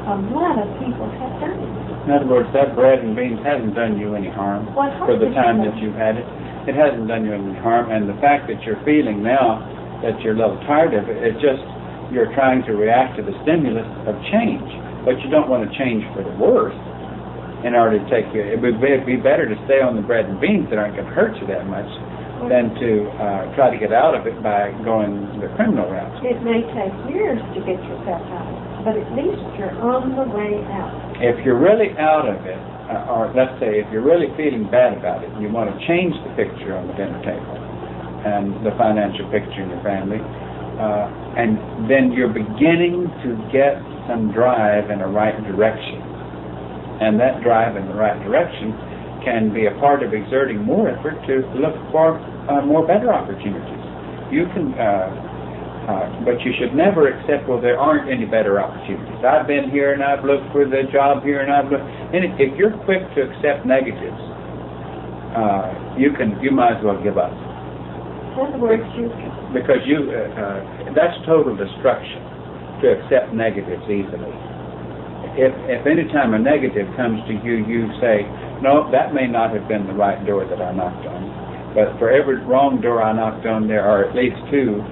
A lot of people have done it. In other words, that bread and beans hasn't done you any harm What harm for the did time it that do? you've had it. It hasn't done you any harm, and the fact that you're feeling now that you're a little tired of it, it's just you're trying to react to the stimulus of change. But you don't want to change for the worse in order to take you. It would be better to stay on the bread and beans that aren't going to hurt you that much than to try to get out of it by going the criminal route. It may take years to get yourself out of it, but at least you're on the way out. If you're really out of it, or let's say if you're really feeling bad about it, you want to change the picture on the dinner table and the financial picture in your family, and then you're beginning to get some drive in a right direction. And that drive in the right direction can be a part of exerting more effort to look for more better opportunities. You can but you should never accept, well, there aren't any better opportunities. I've been here and I've looked for the job here and I've looked. And if you're quick to accept negatives, you might as well give up. In other words, Because that's total destruction to accept negatives easily. If any time a negative comes to you, you say, no, that may not have been the right door that I knocked on. But for every wrong door I knocked on, there are at least two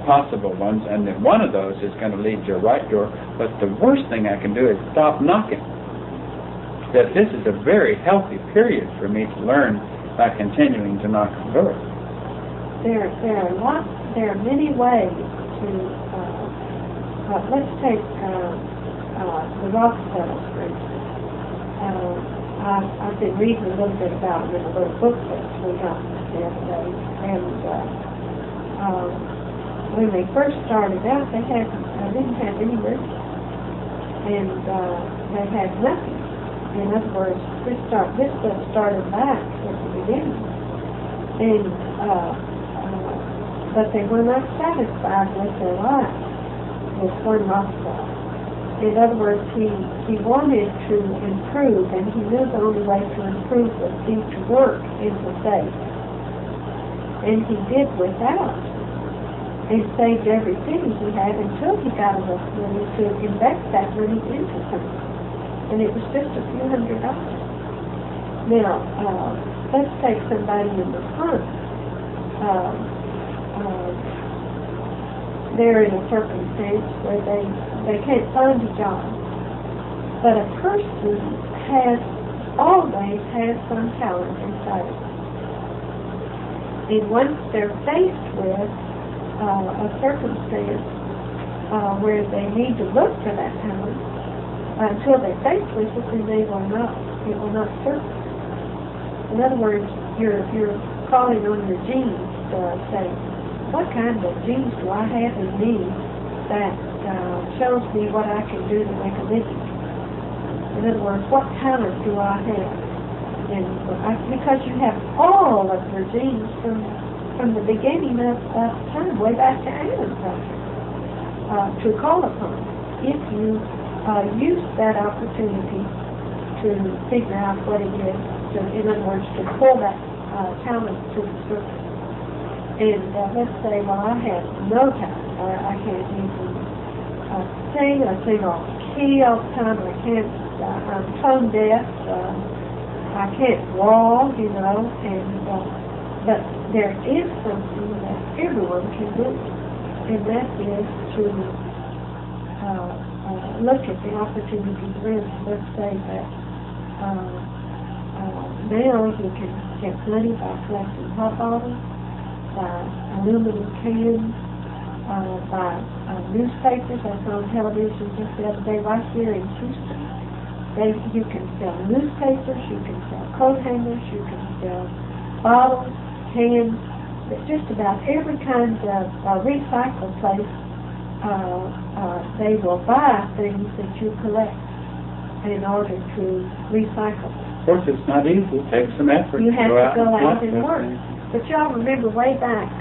possible ones, and then one of those is going to lead to a right door. But the worst thing I can do is stop knocking. That this is a very healthy period for me to learn by continuing to knock on doors. there are many ways to, let's take the Rockefellers, for instance. I've been reading a little bit about them in a little booklet we got the other day, and when they first started out, they didn't have any money, and they had nothing. In other words, this book started back at the beginning, and but they were not satisfied with their life with one Rockefeller. In other words, he wanted to improve, and he knew the only way to improve was to work and to save. And he did without, and saved every penny he had until he got enough money to invest that money into something. And it was just a few $100s. Now, let's take somebody in the front. They're in a circumstance where they can't find a job. But a person always has some talent inside of them. And once they're faced with a circumstance where they need to look for that talent, until they're faced with it, then it will not surface. In other words, you're calling on your genes to say, what kind of genes do I have in me that shows me what I can do to make a living? In other words, what talent do I have? And because you have all of your genes from the beginning of time, way back to Adam, to call upon. If you use that opportunity to figure out what it is, in other words, to pull that talent to the surface. And let's say, well, I have no talent. I can't even sing. I sing off key all the time. I can't. I'm tone deaf. I can't walk, but there is something that everyone can do, and that is to look at the opportunities around. Let's say that now you can get money by collecting hot bottles, by aluminum cans, by newspapers. I saw on television just the other day right here in Houston. You can sell newspapers, you can sell coat hangers, you can sell bottles, cans, just about every kind of recycle place. They will buy things that you collect in order to recycle. Of course, it's not easy. It takes some effort. You have to go out collect and work. But y'all remember way back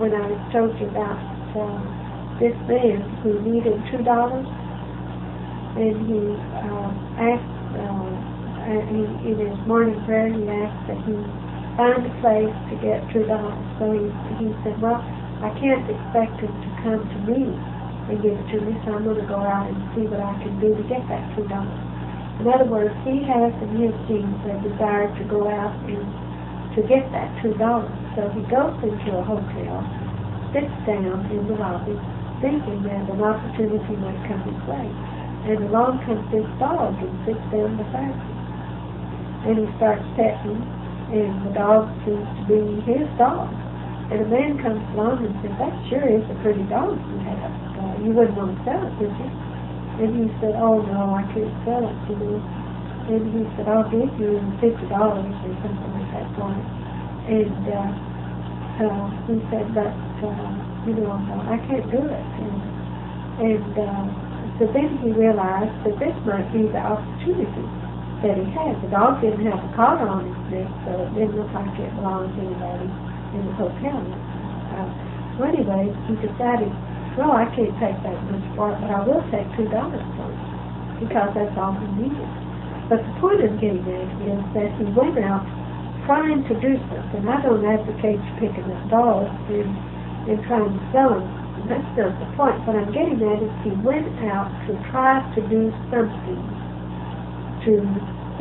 when I told you about this man who needed $2, and he asked, in his morning prayer, he asked that he find a place to get $2. So he said, well, I can't expect him to come to me and give it to me, so I'm going to go out and see what I can do to get that $2. In other words, he has in his genes a desire to go out and to get that $2. So he goes into a hotel, sits down in the lobby, thinking that an opportunity might come his way. And along comes this dog and sits down beside him. And he starts petting, and the dog seems to be his dog. And a man comes along and says, that sure is a pretty dog you have. You wouldn't want to sell it, would you? And he said, oh no, I can't sell it, And he said, I'll give you $50 or something like that for it. And he said, but, I can't do it. So then he realized that this might be the opportunity that he had. The dog didn't have a collar on his neck, so it didn't look like it belonged to anybody in the hotel. So anyway, he decided, well, I can't take that much for it, but I will take $2 for it, because that's all he needed. But the point I'm getting at is that he went out trying to do something. I don't advocate you picking up dogs and trying to sell them. That's not the point. What I'm getting at is he went out to try to do something to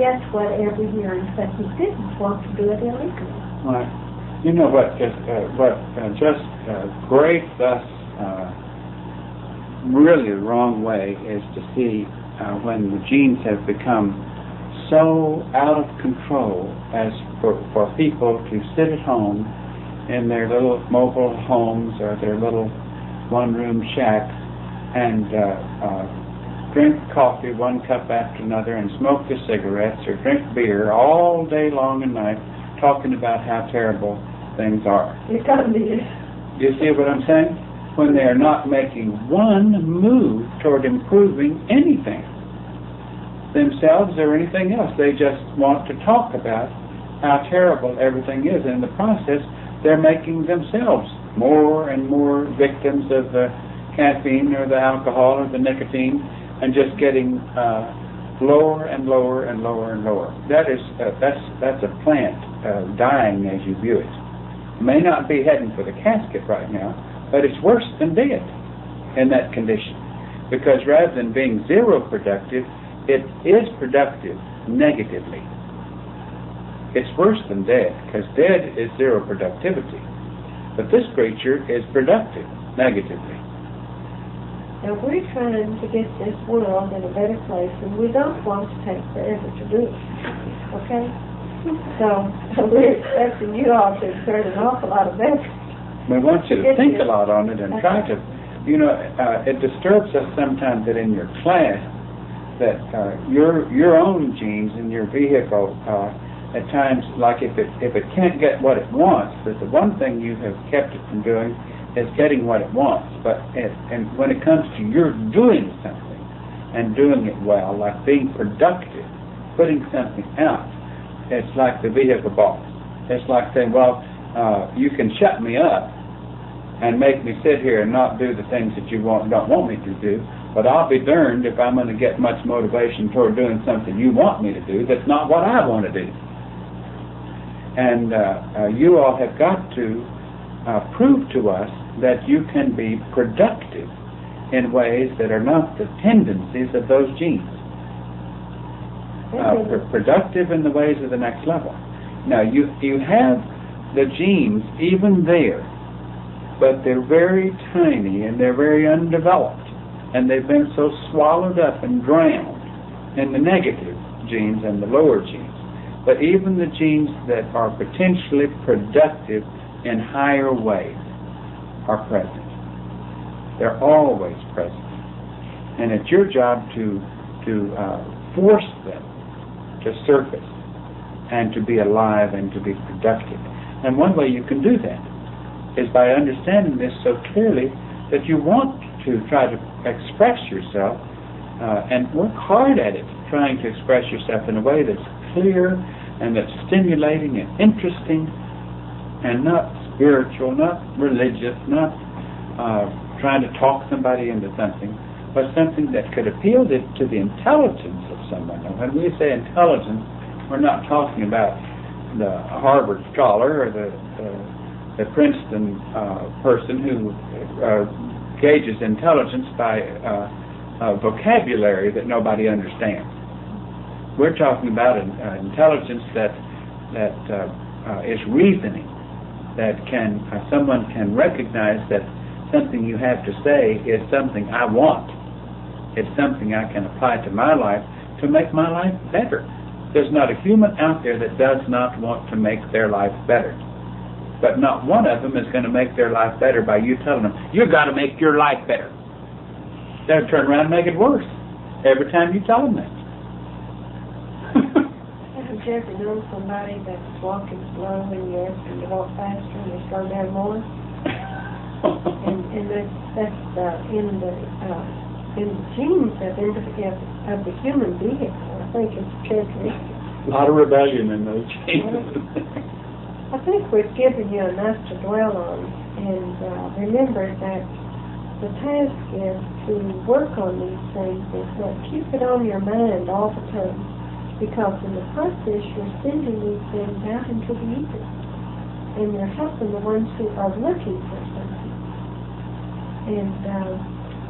get whatever he earned, but he didn't want to do it illegally. Right. You know what just grates us really the wrong way is to see when the genes have become so out of control as for people to sit at home in their little mobile homes or their little one-room shacks and drink coffee one cup after another and smoke the cigarettes or drink beer all day long and night talking about how terrible things are. The economy is. Do you see what I'm saying? When they are not making one move toward improving anything, themselves or anything else. They just want to talk about how terrible everything is. And in the process, they're making themselves more and more victims of the caffeine or the alcohol or the nicotine, and just getting lower and lower and lower and lower. That's a plant dying as you view it. May not be heading for the casket right now, but it's worse than dead in that condition, because rather than being zero productive, it is productive negatively. It's worse than dead, because dead is zero productivity. But this creature is productive, negatively. Now we're trying to get this world in a better place, and we don't want to take forever to do it. Okay? So we're expecting you all to exert an awful lot of effort. We want you to think a lot on it and try to, it disturbs us sometimes that in your class that your own genes in your vehicle at times, like if it can't get what it wants, that the one thing you have kept it from doing is getting what it wants. But and when it comes to your doing something and doing it well, like being productive, putting something out, it's like the vehicle boss. It's like saying, well, you can shut me up and make me sit here and not do the things that you don't want me to do, but I'll be darned if I'm going to get much motivation toward doing something you want me to do that's not what I want to do. And you all have got to prove to us that you can be productive in ways that are not the tendencies of those genes. Productive in the ways of the next level. Now, you have the genes even there, but they're very tiny and they're very undeveloped, and they've been so swallowed up and drowned in the negative genes and the lower genes. But even the genes that are potentially productive in higher ways are present. They're always present. And it's your job to force them to surface and to be alive and to be productive. And one way you can do that is by understanding this so clearly that you want to try to express yourself and work hard at it, trying to express yourself in a way that's clear and that's stimulating and interesting and not spiritual, not religious, not trying to talk somebody into something, but something that could appeal to the intelligence of someone. And when we say intelligence, we're not talking about the Harvard scholar or the Princeton person who gauges intelligence by vocabulary that nobody understands. We're talking about an intelligence that is reasoning, that someone can recognize that something you have to say is something I want. It's something I can apply to my life to make my life better. There's not a human out there that does not want to make their life better. But not one of them is going to make their life better by you telling them, you've got to make your life better. They'll turn around and make it worse every time you tell them that. Have you ever known somebody that's walking slow and you ask them to walk faster and they slow down more? and that's in the genes of the human vehicle. I think it's characteristic. A lot of rebellion in those genes. I think we've given you enough to dwell on, and remember that the task is to work on these things and to keep it on your mind all the time, because in the process you're sending these things out into the ether, and you're helping the ones who are looking for something. And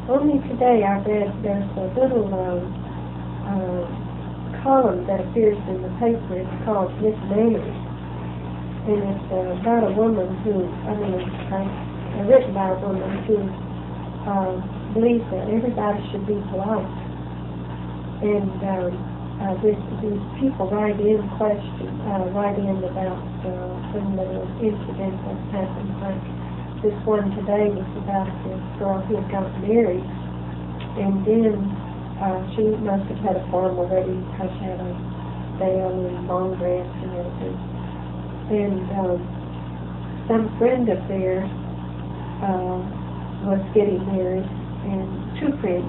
only today I read there's a little column that appears in the paper. It's called Miss Manners. And it's about a woman written by a woman who believes that everybody should be polite. And these people write in about some little incident that's happened. Like this one today was about this girl who had got married, and then she must have had a farm already because she had a veil and long dress and everything. And some friend of theirs was getting married, and two friends,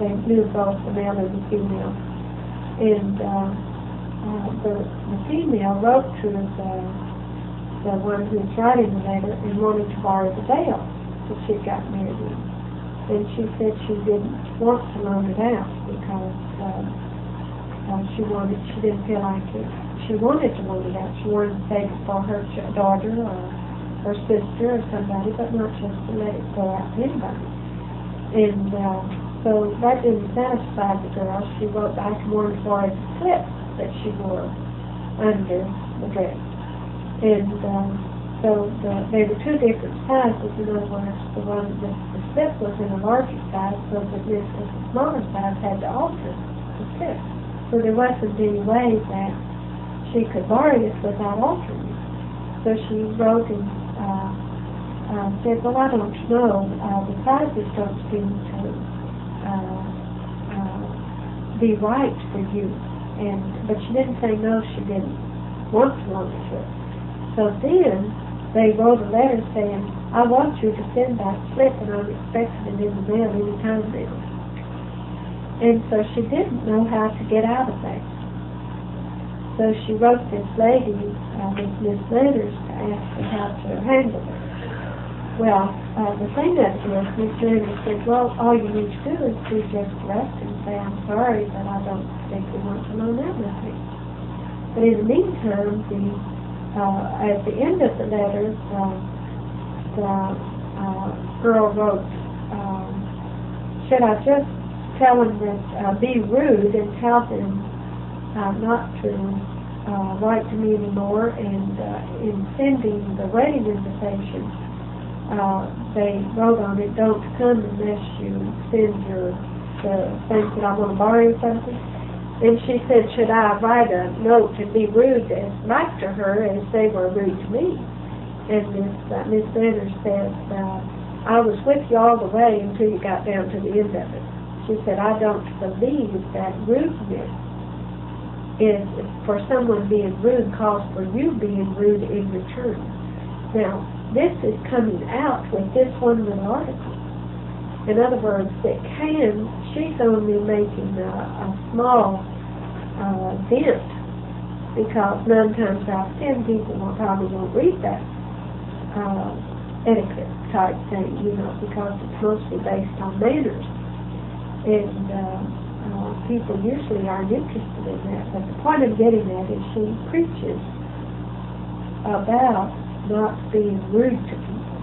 they knew both the male and the female. And the female wrote to the one who's writing the letter and wanted to borrow the veil that she got married in. And she said she didn't want to loan it out because she didn't feel like it. She wanted to loan it out. She wanted to save it for her daughter or her sister or somebody, but not just to let it go out to anybody. And so that didn't satisfy the girl. She wrote back and wanted to borrow the clip that she wore under the dress. And so they were two different sizes. In other words, the slip was in a larger size, so that this was a smaller size had to alter the slip. So there wasn't any way that she could borrow it without altering it. So she wrote and said, well, I don't know, the sizes don't seem to be right for you. But she didn't say no, she didn't want to alter it. So then they wrote a letter saying, I want you to send that slip and I'm expecting it in the mail any time now. And so she didn't know how to get out of that. So she wrote this lady, Miss Letters, to ask her how to handle it. Well, the thing that is, Miss Letters said, well, all you need to do is to just correct and say, I'm sorry, but I don't think you want to loan out with me. But in the meantime, at the end of the letter, the girl wrote, should I just tell them that, be rude and tell them not to write to me anymore, and in sending the wedding invitation, they wrote on it, don't come unless you send the things that I want to borrow or something. And she said, should I write a note and be rude back to her as they were rude to me? And Miss Leonard said, I was with you all the way until you got down to the end of it. She said, I don't believe that rudeness is for someone being rude calls for you being rude in return. Now, this is coming out with this one little article. In other words, she's only making a small dent, because 9 times out of 10 people probably won't read that etiquette type thing, because it's mostly based on manners. And people usually aren't interested in that. But the point I'm getting at is she preaches about not being rude to people.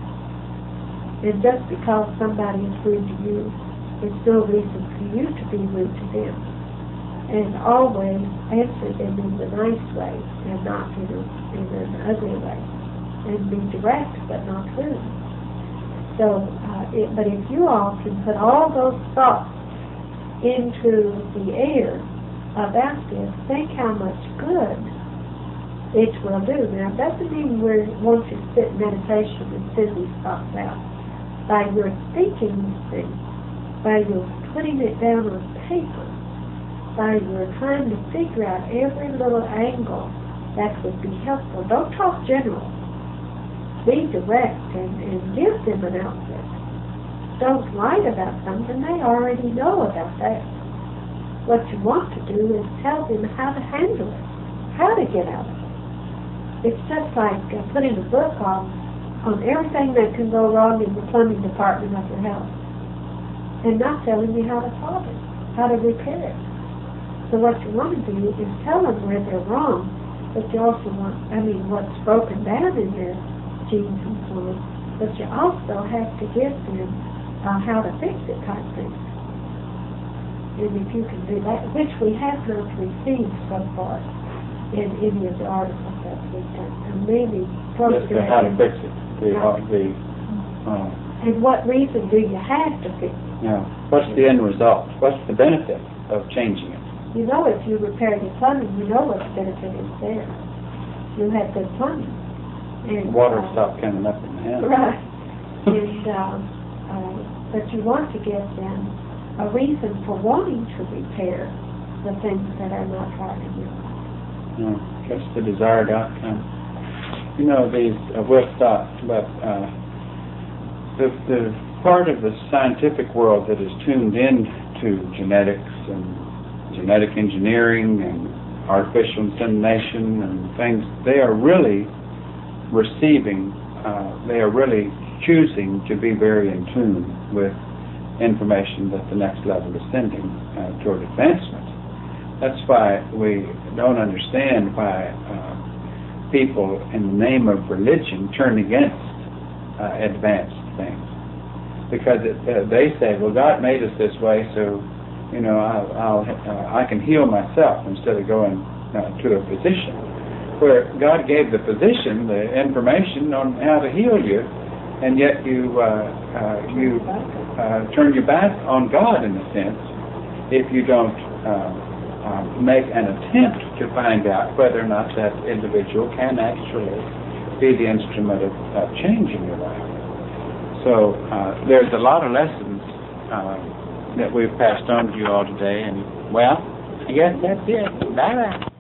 And just because somebody is rude to you, it's no reason for you to be rude to them. And always answer them in the nice way and not in an ugly way. And be direct but not rude. So, but if you all can put all those thoughts into the air about this, think how much good it will do. Now, it doesn't mean we want you to sit in meditation and send these thoughts out. By your thinking these things, by your putting it down on paper, by your trying to figure out every little angle that would be helpful. Don't talk general. Be direct and give them an outlet. Don't write about something they already know about that. What you want to do is tell them how to handle it, how to get out of it. It's just like putting a book on everything that can go wrong in the plumbing department of your house, and not telling you how to solve it, how to repair it. So what you want to do is tell them where they're wrong, but you also want, what's broken down in their genes and so on, but you also have to give them how to fix it type things. And if you can do that, which we have not received so far in any of the articles that we've done, and maybe close to that. How to fix it. And what reason do you have to fix it? Yeah. What's the end result? What's the benefit of changing it? If you repair your plumbing, you know what the benefit is there. You have good plumbing. And water stopped coming up in the hand. Right. And but you want to give them a reason for wanting to repair the things that are not right in you. Yeah, that's the desired outcome. We'll stop, but the part of the scientific world that is tuned in to genetics and genetic engineering and artificial insemination and things, they are really choosing to be very in tune with information that the next level is sending toward advancement. That's why we don't understand why people, in the name of religion, turn against advanced things. Because they say, well, God made us this way, so I can heal myself instead of going to a physician. where God gave the physician the information on how to heal you, and yet you turn your back on God in a sense if you don't make an attempt to find out whether or not that individual can actually be the instrument of changing your life. So there's a lot of lessons that we've passed on to you all today, and well, I guess that's it. Bye-bye.